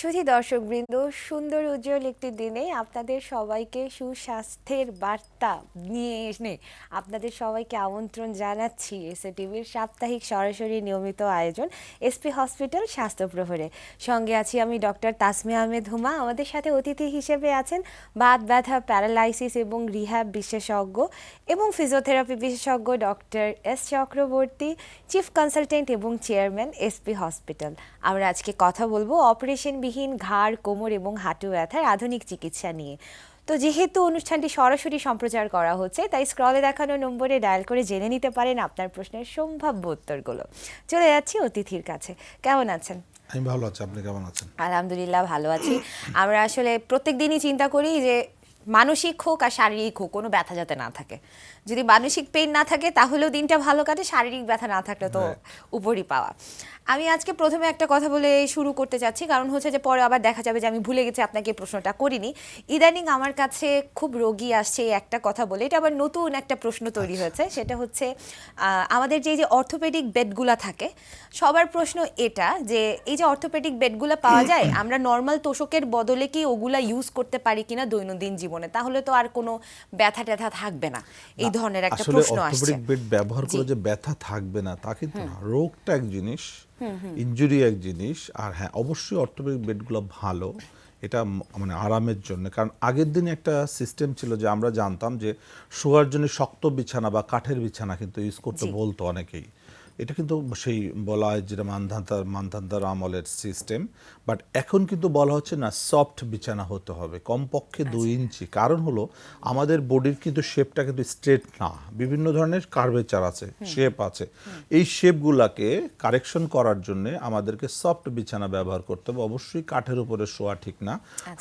সুধী দর্শকবৃন্দ, সুন্দর উজ্জ্বল একটি দিনে আপনাদের সবাইকে সুস্বাস্থ্যের বার্তা নিয়ে এসে আপনাদের সবাইকে আমন্ত্রণ জানাচ্ছি এসএ টিভির সাপ্তাহিক সরাসরি নিয়মিত আয়োজন এসপি হসপিটাল স্বাস্থ্য প্রহরে। সঙ্গে আছি আমি ডক্টর তাসমিয়া আহমেদ হুমা। আমাদের সাথে অতিথি হিসেবে আছেন বাত ব্যথা, প্যারালাইসিস এবং রিহ্যাব বিশেষজ্ঞ এবং ফিজিওথেরাপি বিশেষজ্ঞ doctor S Chakraborty, chief consultant এবং চেয়ারম্যান এসপি হসপিটাল। আমরা আজকে কথা বলবো অপারেশনবিহীন ঘাড়, কোমর এবং হাঁটু ব্যথার আধুনিক চিকিৎসা নিয়ে। তো যেহেতু অনুষ্ঠানটি সরাসরি সম্প্রচার করা হচ্ছে, তাই স্ক্রলে দেখানো নম্বরে ডায়াল করে জেনে নিতে পারেন আপনার প্রশ্নের সম্ভাব্য উত্তরগুলো। চলে যাচ্ছি অতিথির কাছে। কেমন আছেন? আমি ভালো আছি, আপনি কেমন আছেন? আলহামদুলিল্লাহ ভালো আছি। আমরা আসলে প্রত্যেক দিনই চিন্তা করি যে মানসিক হোক আর শারীরিক হোক কোনো ব্যথা যাতে না থাকে। যদি মানসিক পেইন না থাকে তাহলেও দিনটা ভালো কাটে, শারীরিক ব্যথা না থাকলে তো উপরই পাওয়া। আমি আজকে প্রথমে একটা কথা বলে শুরু করতে চাচ্ছি, কারণ হচ্ছে যে পরে আবার দেখা যাবে যে আমি ভুলে গেছি আপনাকে প্রশ্নটা করিনি। ইদানিং আমার কাছে খুব রোগী আসছে একটা কথা বলে, এটা আবার নতুন একটা প্রশ্ন তৈরি হয়েছে। সেটা হচ্ছে আমাদের যে অর্থোপেডিক বেডগুলা থাকে, সবার প্রশ্ন এটা যে এই যে অর্থোপেডিক বেডগুলো পাওয়া যায়, আমরা নর্মাল তোষকের বদলে কি ওগুলা ইউজ করতে পারি কিনা দৈনন্দিন জীবনে, তাহলে তো আর কোনো ব্যথা ট্যাথা থাকবে না। এই ধরনের একটা প্রশ্ন আসছে। অর্থোপেডিক বেড ব্যবহার করে যে ব্যথা থাকবে না তা কিন্তু না। রোগটা এক জিনিস, ইনজুরি এক জিনিস। আর হ্যাঁ, অবশ্যই অর্থোপেডিক বেডগুলো ভালো, এটা মানে আরামের জন্য। কারণ আগের দিনে একটা সিস্টেম ছিল যে আমরা জানতাম যে শোয়ার জন্য শক্ত বিছানা বা কাঠের বিছানা কিন্তু ইউজ করতে বলতো অনেকেই। এটা কিন্তু সেই বলা হয় যেটা মানধান্তার আমলের সিস্টেম। বাট এখন কিন্তু বলা হচ্ছে না, সফট বিছানা হতে হবে, কমপক্ষে 2 ইঞ্চি। কারণ হলো আমাদের বডির কিন্তু শেপটা কিন্তু স্ট্রেট না, বিভিন্ন ধরনের কার্ভেচার আছে, শেপ আছে। এই শেপগুলাকে কারেকশন করার জন্য আমাদেরকে সফট বিছানা ব্যবহার করতে হবে। অবশ্যই কাঠের উপরে শোয়া ঠিক না,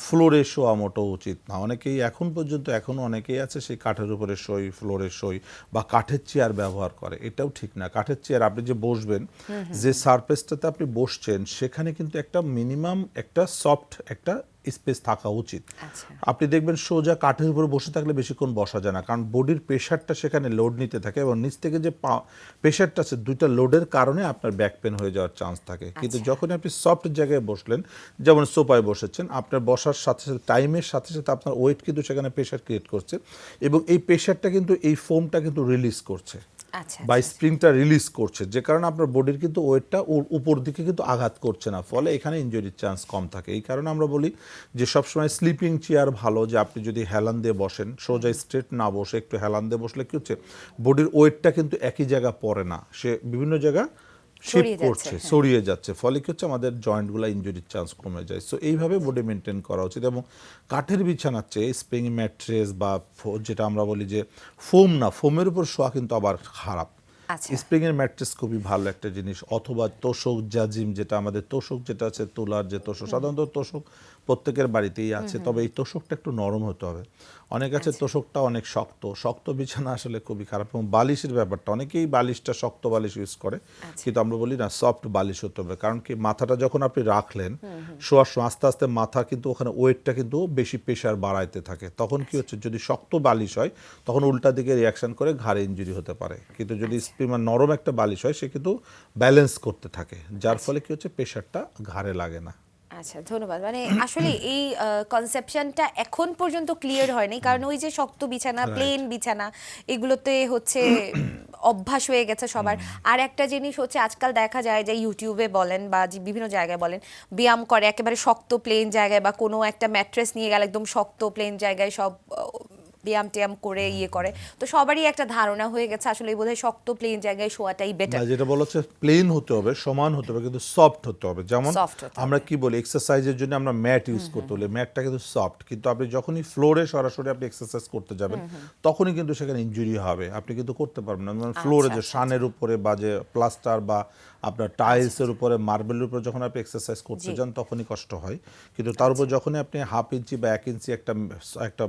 ফ্লোরে শোয়া মোটেও উচিত না। অনেকেই এখন পর্যন্ত এখনও অনেকেই আছে সেই কাঠের উপরে শোয়, ফ্লোরে শোয় বা কাঠের চেয়ার ব্যবহার করে, এটাও ঠিক না। কাঠের চেয়ার আপনি যে বসবেন, যে সারফেসটাতে আপনি বসছেন সেখানে কিন্তু একটা মিনিমাম একটা সফট একটা স্পেস থাকা উচিত। আপনি দেখবেন সোজা কাঠের উপর বসে থাকলে বেশিক্ষণ বসা যায় না, কারণ বডির প্রেশারটা সেখানে লোড নিতে থাকে এবং নিচ থেকে যে প্রেশারটা আছে, দুইটা লোডের কারণে আপনার ব্যাক পেন হয়ে যাওয়ার চান্স থাকে। কিন্তু যখন আপনি সফট জায়গায় বসলেন, যেমন সোফায় বসেছেন, আপনার বসার সাথে সাথে টাইমের সাথে সাথে আপনার ওয়েট কিন্তু সেখানে প্রেশার ক্রিয়েট করছে এবং এই প্রেশারটা কিন্তু এই ফোমটা কিন্তু রিলিজ করছে বা স্প্রিংটা রিলিজ করছে, যে কারণে আপনার বডির কিন্তু ওয়েটটা ওর উপর দিকে কিন্তু আঘাত করছে না, ফলে এখানে ইনজুরির চান্স কম থাকে। এই কারণে আমরা বলি যে সবসময় স্লিপিং চেয়ার ভালো, যে আপনি যদি হেলান দিয়ে বসেন, সোজা স্ট্রেট না বসে একটু হেলান দিয়ে বসলে কি হচ্ছে, বডির ওয়েটটা কিন্তু একই জায়গা পড়ে না, সে বিভিন্ন জায়গা শিফট করছে, ছড়িয়ে যাচ্ছে, ফলে কি হচ্ছে আমাদের জয়েন্টগুলো ইনজুরির চান্স কমে যায়। সো এইভাবে বডি মেনটেন করা উচিত। এবং কাঠের বিছানার চেয়ে স্প্রিং ম্যাট্রেস বা যেটা আমরা বলি যে ফোম না, ফোমের উপর শোয়া কিন্তু আবার খারাপ। স্প্রিং এর ম্যাট্রেস খুবই ভালো একটা জিনিস, অথবা তোষক জাজিম, যেটা আমাদের তোষক যেটা আছে তুলার যে তোষক, সাধারণত তোষক প্রত্যেকের বাড়িতেই আছে, তবে এই তোষকটা একটু নরম হতে হবে। অনেক আছে তোষকটা অনেক শক্ত, শক্ত বিছানা আসলে খুবই খারাপ। এবং বালিশের ব্যাপারটা, অনেকেই বালিশটা শক্ত বালিশ ইউজ করে, কিন্তু আমরা বলি না সফট বালিশ হতে হবে। কারণ কি, মাথাটা যখন আপনি রাখলেন শোয়ার সময় আস্তে আস্তে মাথা কিন্তু ওখানে ওয়েটটা কিন্তু বেশি প্রেশার বাড়াইতে থাকে, তখন কি হচ্ছে, যদি শক্ত বালিশ হয় তখন উল্টা দিকে রিয়াকশন করে ঘাড়ে ইনজুরি হতে পারে। কিন্তু যদি নরম একটা বালিশ হয় সে কিন্তু ব্যালেন্স করতে থাকে, যার ফলে কি হচ্ছে, প্রেশারটা ঘাড়ে লাগে না। আচ্ছা, ধন্যবাদ। মানে আসলে এই কনসেপশনটা এখন পর্যন্ত ক্লিয়ার হয়নি, কারণ ওই যে শক্ত বিছানা, প্লেন বিছানা, এগুলোতে হচ্ছে অভ্যাস হয়ে গেছে সবার। আর একটা জিনিস হচ্ছে, আজকাল দেখা যায় যে ইউটিউবে বলেন বা বিভিন্ন জায়গায় বলেন, ব্যায়াম করে একেবারে শক্ত প্লেন জায়গায়, বা কোনো একটা ম্যাট্রেস নিয়ে গেলে একদম শক্ত প্লেন জায়গায় সব ব্যায়াম ট্যায়াম করে ইয়ে করে। তো সবারই একটা ধারণা হয়ে গেছে আসলে বোধহয় শক্ত প্লেন জায়গায় শোয়াটাই বেটার। যেটা বলা হচ্ছে প্লেন হতে হবে, সমান হতে হবে, কিন্তু সফট হতে হবে। যেমন আমরা কি বলি, এক্সারসাইজের জন্য আমরা ম্যাট ইউজ করতে হলে ম্যাটটা কিন্তু সফট, কিন্তু আপনি যখনই ফ্লোরে সরাসরি আপনি এক্সারসাইজ করতে যাবেন তখনই কিন্তু সেখানে ইনজুরি হবে, আপনি কিন্তু করতে পারবেন না। মানে ফ্লোরে যে সানের উপরে বা যে প্লাস্টার বা আপনার টাইলসের উপরে, মার্বেলের উপরে যখন আপনি এক্সারসাইজ করতে যান তখনই কষ্ট হয়। কিন্তু তার উপর যখনই আপনি 1/2 ইঞ্চি বা 1 ইঞ্চি একটা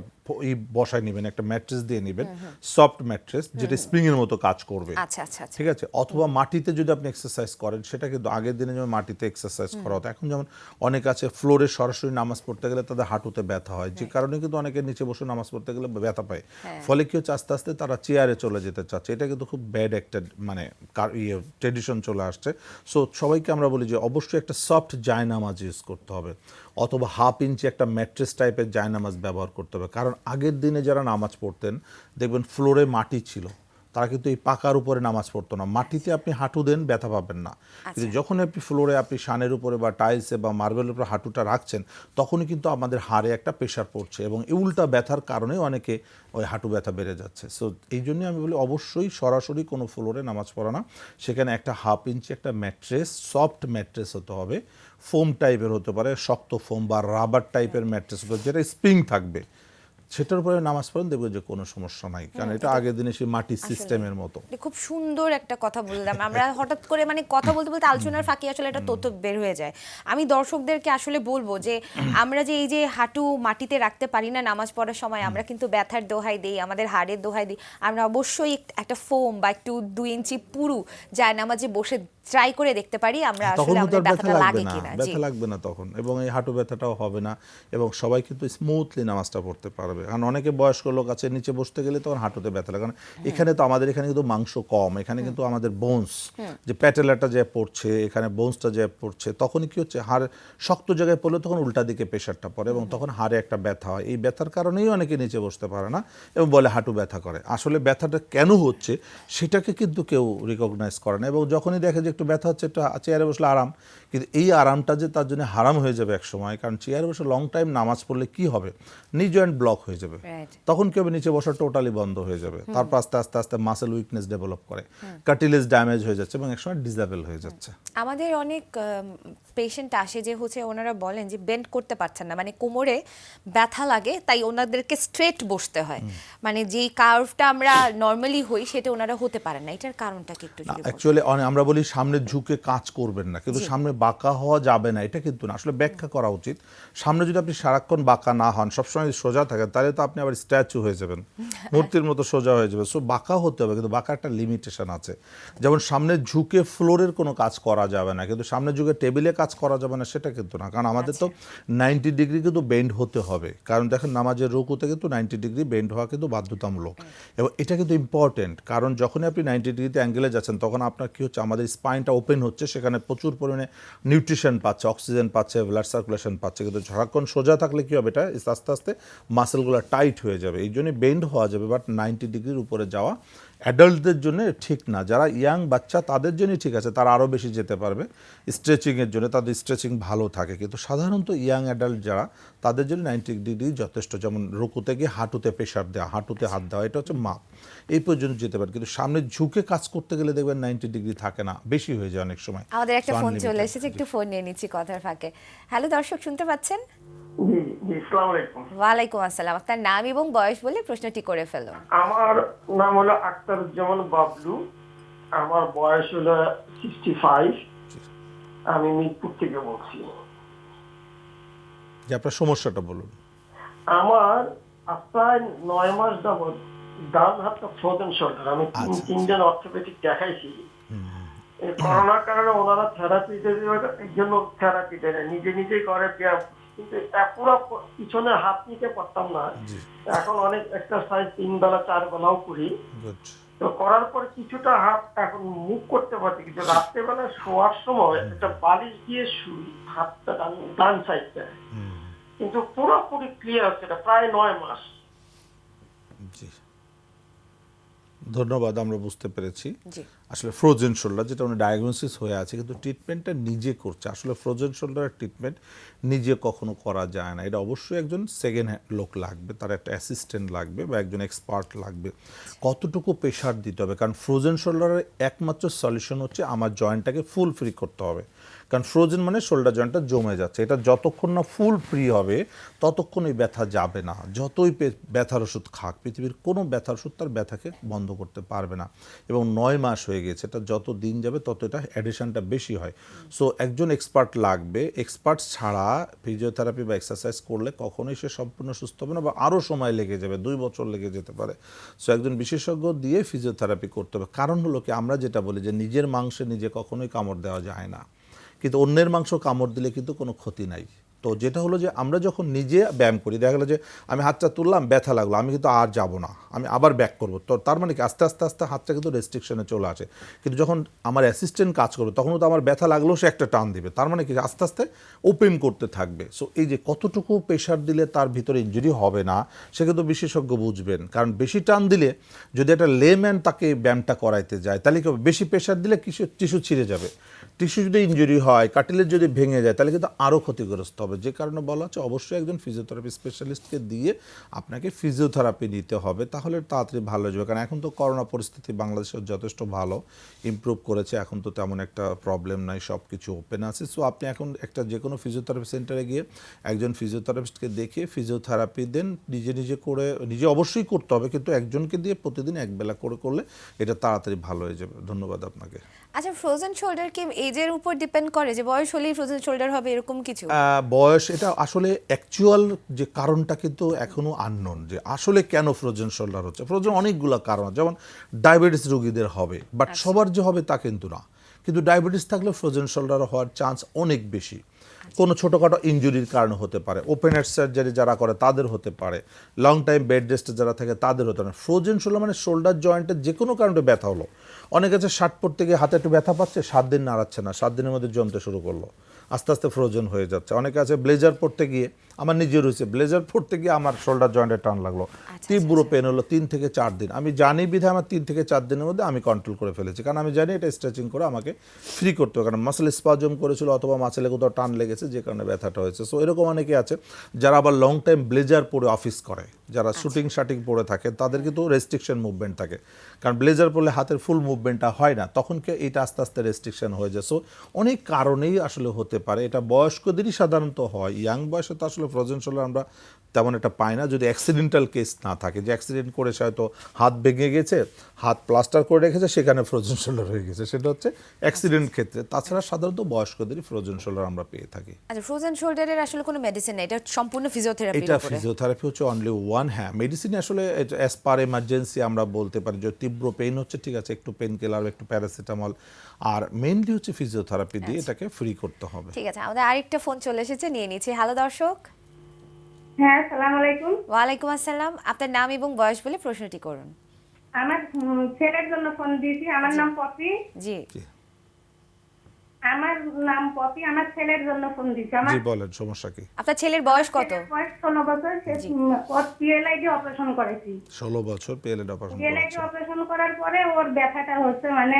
বসায় নেবেন, একটা ম্যাট্রেস দিয়ে নেবেন, সফট ম্যাট্রেস যেটা স্প্রিং এর মতো কাজ করবে। আচ্ছা আচ্ছা আচ্ছা। ঠিক আছে, অথবা মাটিতে যদি আপনি এক্সারসাইজ করেন, সেটা কিন্তু আগের দিনে যেমন মাটিতে এক্সারসাইজ করা হতো, এখন যেমন অনেক আছে ফ্লোরে সরাসরি নামাজ পড়তে গেলে তাদের হাঁটুতে ব্যথা হয়, যে কারণে কিন্তু অনেকে নিচে বসে নামাজ পড়তে গেলে ব্যথা পায়। ফলে কি হচ্ছে, আস্তে আস্তে তারা চেয়ারে চলে যেতে চাচ্ছে। এটা কিন্তু খুব ব্যাড একটা মানে ট্রেডিশন চলে আসছে। সো সবাইকে আমরা বলি যে অবশ্যই একটা সফট জায়নামাজ ইউজ করতে হবে, অথবা 1/2 ইঞ্চি একটা ম্যাট্রেস টাইপের জায়নামাজ ব্যবহার করতে হবে। কারণ আগের দিনে যারা নামাজ পড়তেন দেখবেন ফ্লোরে মাটি ছিল, তারা কিন্তু এই পাকার উপরে নামাজ পড়তো না। মাটিতে আপনি হাঁটু দেন, ব্যথা পাবেন না। কিন্তু যখন আপনি ফ্লোরে, আপনি শানের উপরে বা টাইলসে বা মার্বেলের উপরে হাঁটুটা রাখছেন, তখনই কিন্তু আমাদের হাড়ে একটা প্রেশার পড়ছে, এবং এই উল্টা ব্যথার কারণে অনেকে ওই হাঁটু ব্যথা বেড়ে যাচ্ছে। সো এই জন্যই আমি বলি অবশ্যই সরাসরি কোনো ফ্লোরে নামাজ পড়া না, সেখানে একটা 1/2 ইঞ্চি একটা ম্যাট্রেস, সফট ম্যাট্রেস হতে হবে, ফোম টাইপের হতে পারে, শক্ত ফোম বা রাবার টাইপের ম্যাট্রেস, যেটা স্প্রিং থাকবে, সেটার উপরে নামাজ পড়েন, দেখবেন যে কোনো সমস্যা নাই। কারণ এটা আগের দিনে সেই মাটির সিস্টেমের মতো। খুব সুন্দর একটা কথা বললাম আমরা, হঠাৎ করে মানে কথা বলতে বলতে আলোচনার ফাঁকে আসলে একটা তথ্য বের হয়ে যায়। আমি দর্শকদেরকে আসলে বলবো যে আমরা যে এই যে হাঁটু মাটিতে রাখতে পারি না নামাজ পড়ার সময়, আমরা কিন্তু ব্যথার দোহাই দিই, আমাদের হাড়ের দোহাই দিই। আমরা অবশ্যই একটা ফোম বা একটু 2 ইঞ্চি পুরু যায় নামাজে বসে ট্রাই করে দেখতে পারি আমরা আসলে আমাদের ব্যথাটা লাগে কিনা। ব্যথা লাগবে না তখন, এবং এই হাঁটু ব্যথাটাও হবে না, এবং সবাই কিন্তু স্মুথলি নামাজটা পড়তে পারবে। কারণ অনেকে বয়স্ক লোক আছে, নিচে বসতে গেলে তখন হাঁটুতে ব্যথা লাগে। কারণ এখানে তো আমাদের এখানে কিন্তু মাংস কম, এখানে কিন্তু আমাদের বোনস, যে প্যাটেলাটা যে পড়ছে, এখানে বোনসটা যে পড়ছে, তখনই কি হচ্ছে, হাড় শক্ত জায়গায় পড়লে তখন উল্টা দিকে প্রেশারটা পড়ে, এবং তখন হাড়ে একটা ব্যথা হয়। এই ব্যথার কারণেই অনেকে নিচে বসতে পারে না এবং বলে হাঁটু ব্যথা করে। আসলে ব্যথাটা কেন হচ্ছে সেটাকে কিন্তু কেউ রিকগনাইজ করে না, এবং যখনই দেখে যে একটু ব্যথা হচ্ছে, একটু চেয়ারে বসলে আরাম, কিন্তু এই আরামটা যে তার জন্য হারাম হয়ে যাবে এক সময়। কারণ চেয়ারে বসে লং টাইম নামাজ পড়লে কি হবে, নি জয়েন্ট ব্লক হয়ে যাবে, তখন কি হবে, নিচে বসা টোটালি বন্ধ হয়ে যাবে। তারপর আস্তে আস্তে আস্তে মাসেল উইকনেস ডেভেলপ করে, কার্টিলেজ ড্যামেজ হয়ে যাচ্ছে, এবং একসময় ডিসেবল হয়ে যাচ্ছে। আমাদের অনেক পেশেন্ট আসে যে হচ্ছে ওনারা বলেন যে বেন্ড করতে পারছেন না, মানে কোমরে ব্যথা লাগে, তাই ওনাদেরকে স্ট্রেট বসতে হয়, মানে যেই কার্ভটা আমরা নর্মালি হই সেটা ওনারা হতে পারেন না। এটার কারণটা কি একটু যদি বলেন? অ্যাকচুয়ালি আমরা বলি সামনে ঝুঁকে কাজ করবেন না, কিন্তু সামনে বাঁকা হওয়া যাবে না এটা কিন্তু না, আসলে ব্যাখ্যা করা উচিত। সামনে যদি আপনি সারাক্ষণ বাঁকা না হন, সবসময় সোজা থাকেন, তাহলে তো আপনি আবার স্ট্যাচু হয়ে যাবেন, মূর্তির মতো সোজা হয়ে যাবে। সো বাঁকা হতে হবে, কিন্তু বাঁকা একটা লিমিটেশন আছে। যেমন সামনে ঝুঁকে ফ্লোরের কোনো কাজ করা যাবে না, কিন্তু সামনে ঝুঁকে টেবিলে কাজ করা যাবে না, সেটা কিন্তু না। কারণ আমাদের তো 90 ডিগ্রি কিন্তু বেন্ড হতে হবে। কারণ দেখেন নামাজের রুকুতে কিন্তু 90 ডিগ্রি বেন্ড হওয়া কিন্তু বাধ্যতামূলক, এবং এটা কিন্তু ইম্পর্টেন্ট। কারণ যখনই আপনি 90 ডিগ্রিতে অ্যাঙ্গেলে যাচ্ছেন, তখন আপনার কি হচ্ছে, আমাদের স্পাইনটা ওপেন হচ্ছে, সেখানে প্রচুর পরিমাণে নিউট্রিশন পাচ্ছে, অক্সিজেন পাচ্ছে, ব্লাড সার্কুলেশন পাচ্ছে। কিন্তু সারাক্ষণ সোজা থাকলে কি হবে, এটা আস্তে আস্তে মাসেলগুলো টাইট হয়ে যাবে। এই জন্যই বেন্ড হওয়া যাবে, বাট 90 ডিগ্রির উপরে যাওয়া অ্যাডাল্টদের জন্য ঠিক না। যারা ইয়াং বাচ্চা তাদের জন্যই ঠিক আছে, তারা আরও বেশি যেতে পারবে স্ট্রেচিংয়ের জন্য, তাদের স্ট্রেচিং ভালো থাকে। কিন্তু সাধারণত ইয়াং অ্যাডাল্ট যারা, তাদের জন্য 90 ডিগ্রি যথেষ্ট। যেমন রুকুতে গিয়ে হাঁটুতে প্রেশার দেওয়া, হাঁটুতে হাত দেওয়া, এটা হচ্ছে মাপ, এই পর্যন্ত যেতে পারে। কিন্তু সামনে ঝুঁকে কাজ করতে গেলে দেখবেন 90 ডিগ্রি থাকে না, বেশি হয়ে যায় অনেক সময়। আমাদের একটা ফোন চলে এসেছে, একটু ফোন নিয়ে নিচ্ছি কথার ফাঁকে। হ্যালো দর্শক, শুনতে পাচ্ছেন? জি জি, আসসালামু আলাইকুম। ওয়ালাইকুম আসসালাম। আপনার নাম এবং বয়স বলে প্রশ্নটি করে ফেলুন। আমার নাম হলো আখতারুজ্জামান বাবলু, আমার বয়স হলো 65, আমি মিরপুর থেকে বলছি। যে আপনার সমস্যাটা বলুন। আমার প্রায় 9 মাস যাবৎ ডান হাতটা ফ্রোজেন শোল্ডার। আমি তিনজন অর্থোপেডিক দেখাইছি। এই করোনার কারণে ওনারা থেরাপি দেওয়ার জন্য থেরাপি দেয়, নিজে নিজেই করে ব্যায়াম, কিন্তু পুরো পিছনে হাত নিতে পারতাম না। এখন অনেক এক্সারসাইজ 3 বেলা 4 বেলাও করি, তো করার পর কিছুটা হাত এখন মুভ করতে পারছি। কিন্তু রাত্রেবেলা শোয়ার সময় একটা বালিশ দিয়ে শুই, হাতটা ডান সাইডটা, কিন্তু পুরোপুরি ক্লিয়ার হচ্ছে না, প্রায় 9 মাস। জি, ধন্যবাদ, আমরা বুঝতে পেরেছি। আসলে ফ্রোজেন শোল্ডার যেটা ডায়াগনোসিস হয়ে আছে, কিন্তু ট্রিটমেন্টটা নিজে করছে। আসলে ফ্রোজেন শোল্ডারের ট্রিটমেন্ট নিজে কখনো করা যায় না, এটা অবশ্যই একজন সেকেন্ড লোক লাগবে, তার একটা অ্যাসিস্ট্যান্ট লাগবে বা একজন এক্সপার্ট লাগবে। কতটুকু প্রেশার দিতে হবে, কারণ ফ্রোজেন শোল্ডারের একমাত্র সলিউশন হচ্ছে আমার জয়েন্টটাকে ফুল ফ্রি করতে হবে। কারণ ফ্রোজেন মানে শোল্ডার জয়েন্টটা জমে যাচ্ছে, এটা যতক্ষণ না ফুল ফ্রি হবে ততক্ষণ এই ব্যথা যাবে না। যতই ব্যথার ওষুধ খাক, পৃথিবীর কোনো ব্যথার ওষুধ তার ব্যথাকে বন্ধ করতে পারবে না। এবং 9 মাস হয়ে গেছে, এটা যত দিন যাবে তত এটা অ্যাডিশনটা বেশি হয়। সো একজন এক্সপার্ট লাগবে, এক্সপার্ট ছাড়া ফিজিওথেরাপি বা এক্সারসাইজ করলে কখনোই সে সম্পূর্ণ সুস্থ হবে না, বা আরও সময় লেগে যাবে, 2 বছর লেগে যেতে পারে। সো একজন বিশেষজ্ঞ দিয়ে ফিজিওথেরাপি করতে হবে। কারণ হলো কি, আমরা যেটা বলি যে নিজের মাংসে নিজে কখনোই কামড় দেওয়া যায় না, কিন্তু অন্যের মাংস কামড় দিলে কিন্তু কোনো ক্ষতি নাই। তো যেটা হলো যে আমরা যখন নিজে ব্যায়াম করি, দেখা গেলো যে আমি হাতটা তুললাম, ব্যথা লাগলো, আমি কিন্তু আর যাব না, আমি আবার ব্যাক করবো, তো তার মানে কি আস্তে আস্তে আস্তে হাতটা কিন্তু রেস্ট্রিকশনে চলে আসে। কিন্তু যখন আমার অ্যাসিস্ট্যান্ট কাজ করবে তখনও তো আমার ব্যথা লাগলেও সে একটা টান দিবে, তার মানে কি আস্তে আস্তে ওপেন করতে থাকবে। সো এই যে কতটুকু প্রেশার দিলে তার ভিতরে ইনজুরি হবে না, সে কিন্তু বিশেষজ্ঞ বুঝবেন। কারণ বেশি টান দিলে যদি একটা লেম্যান তাকে ব্যায়ামটা করাইতে যায়, তাহলে কি হবে, বেশি প্রেশার দিলে টিস্যু ছিঁড়ে যাবে, টিস্যু যদি ইনজুরি হয়, কাটিলেজ যদি ভেঙে যায়, তাহলে কিন্তু আরও ক্ষতিগ্রস্ত হবে। যে কারণে বলা হচ্ছে অবশ্যই একজন ফিজিওথেরাপি স্পেশালিস্টকে দিয়ে আপনাকে ফিজিওথেরাপি নিতে হবে, তাহলে তাড়াতাড়ি ভালো হয়ে যাবে। কারণ এখন তো করোনা পরিস্থিতি বাংলাদেশের যথেষ্ট ভালো ইমপ্রুভ করেছে, এখন তো তেমন একটা প্রবলেম নাই, সব কিছু ওপেন আছে। সো আপনি এখন একটা যে কোনো ফিজিওথেরাপি সেন্টারে গিয়ে একজন ফিজিওথেরাপিস্টকে দেখিয়ে ফিজিওথেরাপি দেন, নিজে নিজে করে, নিজে অবশ্যই করতে হবে, কিন্তু একজনকে দিয়ে প্রতিদিন একবেলা করে করলে এটা তাড়াতাড়ি ভালো হয়ে যাবে। ধন্যবাদ আপনাকে। আচ্ছা, ফ্রোজেন শোল্ডার কি এজের উপর ডিপেন্ড করে, যে বয়স হলেই ফ্রোজেন শোল্ডার হবে এরকম কিছু? বয়স, এটা আসলে অ্যাকচুয়াল যে কারণটা কিন্তু এখনো আননোন, যে আসলে কেন ফ্রোজেন শোল্ডার হচ্ছে। ফ্রোজেন অনেকগুলো কারণ, যেমন ডায়াবেটিস রোগীদের হবে, বাট সবার যে হবে তা কিন্তু না। কিন্তু ডায়াবেটিস থাকলে ফ্রোজেন শোল্ডার হওয়ার চান্স অনেক বেশি। কোনো ছোটোখাটো ইনজুরির কারণে হতে পারে, ওপেন হার্ট সার্জারি যারা করে তাদের হতে পারে, লং টাইম বেড রেস্টে যারা থাকে তাদের হতে পারে। ফ্রোজেন শোল্ডার মানে শোল্ডার জয়েন্টের যে কোনো কারণে ব্যথা হলো, অনেক আছে শার্ট পরতে গিয়ে হাতে একটু ব্যথা পাচ্ছে, 7 দিন নাড়াচ্ছে না, 7 দিনের মধ্যে জমতে শুরু করলো, আস্তে আস্তে ফ্রোজেন হয়ে যাচ্ছে। অনেকে আছে ব্লেজার পরতে গিয়ে, আমার নিজের হয়েছে, ব্লেজার পরতে গিয়ে আমার শোল্ডার জয়েন্টে টান লাগলো, তীব্র পেন হলো 3 থেকে 4 দিন। আমি জানি বিধায় আমার 3 থেকে 4 দিনের মধ্যে আমি কন্ট্রোল করে ফেলেছি, কারণ আমি জানি এটা স্ট্রেচিং করে আমাকে ফ্রি করতে হবে, কারণ মাসেল স্পাজম করেছিল অথবা মাসেলে কোথাও টান লেগেছে যে কারণে ব্যথাটা হয়েছে। সো এরকম অনেকে আছে যারা আবার লং টাইম ব্লেজার পরে অফিস করে, যারা শুটিং শাটিং পরে থাকে, তাদের কিন্তু রেস্ট্রিকশন মুভমেন্ট থাকে, কারণ ব্লেজার পরলে হাতের ফুল মুভমেন্টটা হয় না, তখন কি এটা আস্তে আস্তে রেস্ট্রিকশন হয়ে যায়। সো অনেক কারণেই আসলে হতে পারে, এটা বয়স্কদেরই সাধারণত হয়, ইয়াং বয়সে তো আসলে ফ্রোজেন শোল্ডার আমরা তেমন একটা পাই না, যদি অ্যাক্সিডেন্টাল কেস না থাকে, যে অ্যাক্সিডেন্ট করে সে হয়তো হাত ভেঙে গেছে, হাত প্লাস্টার করে রেখেছে, সেখানে ফ্রোজেন শোল্ডার হয়ে গেছে, সেটা হচ্ছে অ্যাক্সিডেন্ট ক্ষেত্রে। তাছাড়া সাধারণত বয়স্কদেরই ফ্রোজেন শোল্ডার আমরা পেয়ে থাকি। আচ্ছা, ফ্রোজেন শোল্ডারের আসলে কোনো মেডিসিন নেই, এটা সম্পূর্ণ ফিজিওথেরাপি? এটা ফিজিওথেরাপি হচ্ছে অনলি ওয়ান। হ্যাঁ, মেডিসিন আসলে অ্যাজ পার এমার্জেন্সি আমরা বলতে পারি, যে তীব্র পেইন হচ্ছে, ঠিক আছে, একটু পেন কিলার, একটু প্যারাসিটামল, আর মেইনলি হচ্ছে ফিজিওথেরাপি দিয়ে এটাকে ফ্রি করতে হবে। ঠিক আছে, আমাদের আরেকটা ফোন চলে এসেছে, নিয়ে নিচ্ছি। হ্যালো দর্শক। হ্যাঁ, আসসালামু আলাইকুম। ওয়ালাইকুম আসসালাম। আপনার নাম এবং বয়স বলে প্রশ্নটি করুন। আমার ছেলের জন্য ফোন দিয়েছি। আমার নাম পপি। জি, আমার নাম পপি, আমার ছেলের জন্য ফোন দিয়েছি। আমার জি বলেন, সমস্যা কি? আপনার ছেলের বয়স কত? ছেলের বয়স 16 বছর। সে ওর পিএলআইডি অপারেশন করেছি। 16 বছর পিএলএড অপারেশন পিএলআইডি করেছে। অপারেশন করার পরে ওর ব্যথাটা হচ্ছে, মানে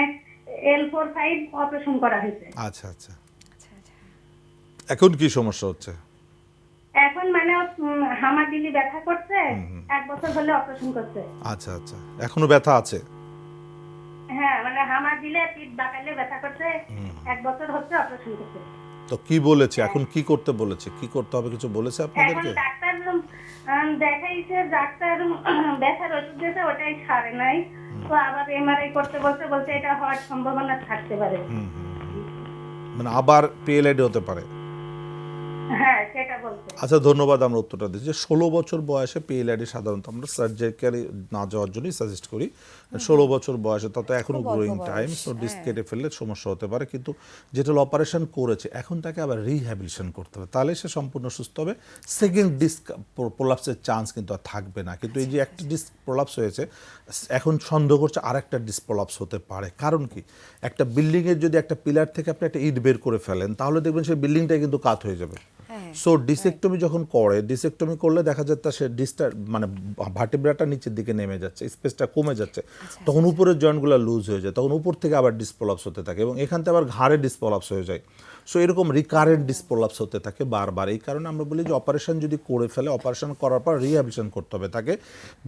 L4-5 অপারেশন করা হয়েছে। আচ্ছা আচ্ছা, এখন কি সমস্যা হচ্ছে? এখন মানে হামাগুড়ি ব্যথা করছে, 1 বছর হলে অপারেশন করছে। আচ্ছা আচ্ছা, এখনো ব্যথা আছে? হ্যাঁ, মানে হামা দিলে পিঠ বাঁকালে ব্যথা করছে, 1 বছর হচ্ছে অপারেশন করছে। তো কি বলেছে, এখন কি করতে বলেছে, কি করতে হবে কিছু বলেছে এখন আপনাদেরকে? ডাক্তার দেখাইছে, ডাক্তার ব্যথার ওষুধ দিয়েছে, ওটাই সারে নাই। তো আবার এমআরআই করতে বলছে, বলছে এটা হওয়ার সম্ভাবনা থাকতে পারে। মানে আবার পিএলআইডি হতে পারে? হ্যাঁ, সেটা বলছে। আচ্ছা, ধন্যবাদ, আমরা উত্তরটা দিচ্ছি। 16 বছর বয়সে পিএলআইডি সাধারণত আমরা সার্জারিক্যালি না যাওয়ার জন্যই সাজেস্ট করি। 16 বছর বয়সে তত এখনো খুব অল্প গ্রোয়িং বয়স, টাইম, সো ডিস্ক কেটে ফেললে সমস্যা হতে পারে। কিন্তু যেটা অপারেশন করেছে এখন তাকে আবার রিহ্যাবিলিটেশন করতে হবে, তাহলে সে সম্পূর্ণ সুস্থ হবে। সেকেন্ড ডিস্ক প্রোলাপসের চান্স কিন্তু আর থাকবে না। কিন্তু এই যে একটা ডিস্ক প্রোলাপস হয়েছে, এখন সন্দেহ করছে আরেকটা ডিস্ক প্রোলাপস হতে পারে। কারণ কি, একটা বিল্ডিংয়ের যদি একটা পিলার থেকে আপনি একটা ইট বের করে ফেলেন, তাহলে দেখবেন সেই বিল্ডিংটাই কিন্তু কাত হয়ে যাবে। সো ডিসেক্টমি যখন করে, ডিসেক্টমি করলে দেখা যাচ্ছে সে ডিসটা মানে ভার্টিব্রাটা নিচের দিকে নেমে যাচ্ছে, স্পেসটা কমে যাচ্ছে, তখন উপরের জয়েন্টগুলো লুজ হয়ে যায়, তখন উপর থেকে আবার ডিসপ্রলাপস হতে থাকে এবং এখান থেকে আবার ঘাড়ে ডিসপ্রলাপস হয়ে যায়। সো এরকম রিকারেন্ট ডিসপ্রলাপস হতে থাকে বারবার। এই কারণে আমরা বলি যে অপারেশন যদি করে ফেলে, অপারেশন করার পর রিহ্যাবিলিটেশন করতে হবে, তাকে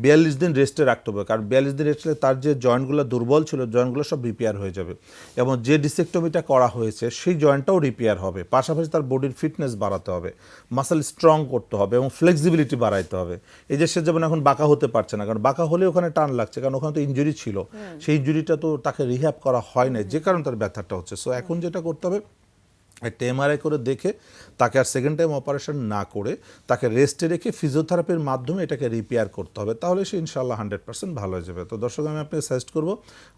42 দিন রেস্টে রাখতে হবে। কারণ 42 দিন রেস্টে তার যে জয়েন্টগুলো দুর্বল ছিল, জয়েন্টগুলো সব রিপেয়ার হয়ে যাবে এবং যে ডিসেক্টমিটা করা হয়েছে সেই জয়েন্টটাও রিপেয়ার হবে। পাশাপাশি তার বডির ফিটনেস বাড়াতে হবে। হবে, মাসেল স্ট্রং করতে হবে এবং ফ্লেক্সিবিলিটি বাড়াইতে হবে। এই যে সে যেমন এখন বাঁকা হতে পারছে না, কারণ বাঁকা হলে ওখানে টান লাগছে, কারণ ওখানে তো ইনজুরি ছিল, সেই ইনজুরিটা তো তাকে রিহ্যাব করা হয় না, যে কারণে তার ব্যথাটা হচ্ছে। সো এখন যেটা করতে হবে, একটা এমআরআই করে দেখে তাকে আর সেকেন্ড টাইম অপারেশন না করে তাকে রেস্টে রেখে ফিজিওথেরাপির মাধ্যমে এটাকে রিপেয়ার করতে হবে, তাহলে সে ইনশাআল্লাহ 100% ভালো হয়ে যাবে। তো দর্শক, আমি আপনাকে সাজেস্ট করবো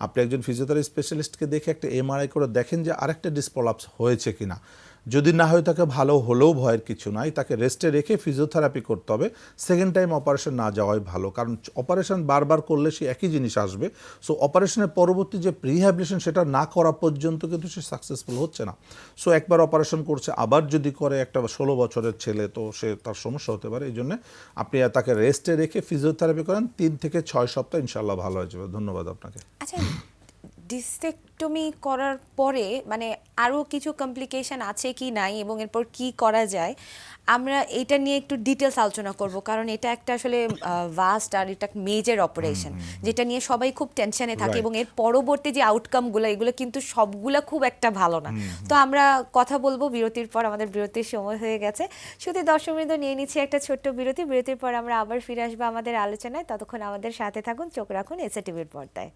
আপনি একজন ফিজিওথেরাপি স্পেশালিস্টকে দেখে একটা এমআরআই করে দেখেন যে আরেকটা ডিস্ক প্রলাপস হয়েছে কিনা। যদি না হয় তাকে ভালো হলেও ভয়ের কিছু নাই, তাকে রেস্টে রেখে ফিজিওথেরাপি করতে হবে, সেকেন্ড টাইম অপারেশন না যাওয়াই ভালো, কারণ অপারেশন বারবার করলে সে একই জিনিস আসবে। সো অপারেশনের পরবর্তী যে রিহ্যাবিলিটেশন সেটা না করা পর্যন্ত কিন্তু সে সাকসেসফুল হচ্ছে না। সো একবার অপারেশন করছে, আবার যদি করে একটা 16 বছরের ছেলে, তো সে তার সমস্যা হতে পারে। এই জন্য আপনি তাকে রেস্টে রেখে ফিজিওথেরাপি করেন, 3 থেকে 6 সপ্তাহ ইনশাআল্লাহ ভালো হয়ে যাবে। ধন্যবাদ আপনাকে। আচ্ছা, ডিসেক্টমি করার পরে মানে আরও কিছু কমপ্লিকেশন আছে কি নাই এবং এরপর কি করা যায়, আমরা এটা নিয়ে একটু ডিটেলস আলোচনা করব, কারণ এটা একটা আসলে ভাস্ট আর এটা মেজর অপারেশন, যেটা নিয়ে সবাই খুব টেনশনে থাকে এবং এর পরবর্তী যে আউটকামগুলো এগুলো কিন্তু সবগুলা খুব একটা ভালো না। তো আমরা কথা বলবো বিরতির পর, আমাদের বিরতির সময় হয়ে গেছে। শুধু দর্শকবৃন্দ, নিয়ে নিচ্ছি একটা ছোট্ট বিরতি। বিরতির পর আমরা আবার ফিরে আসবো আমাদের আলোচনায়। ততক্ষণ আমাদের সাথে থাকুন, চোখ রাখুন এসএটিভির পর্দায়।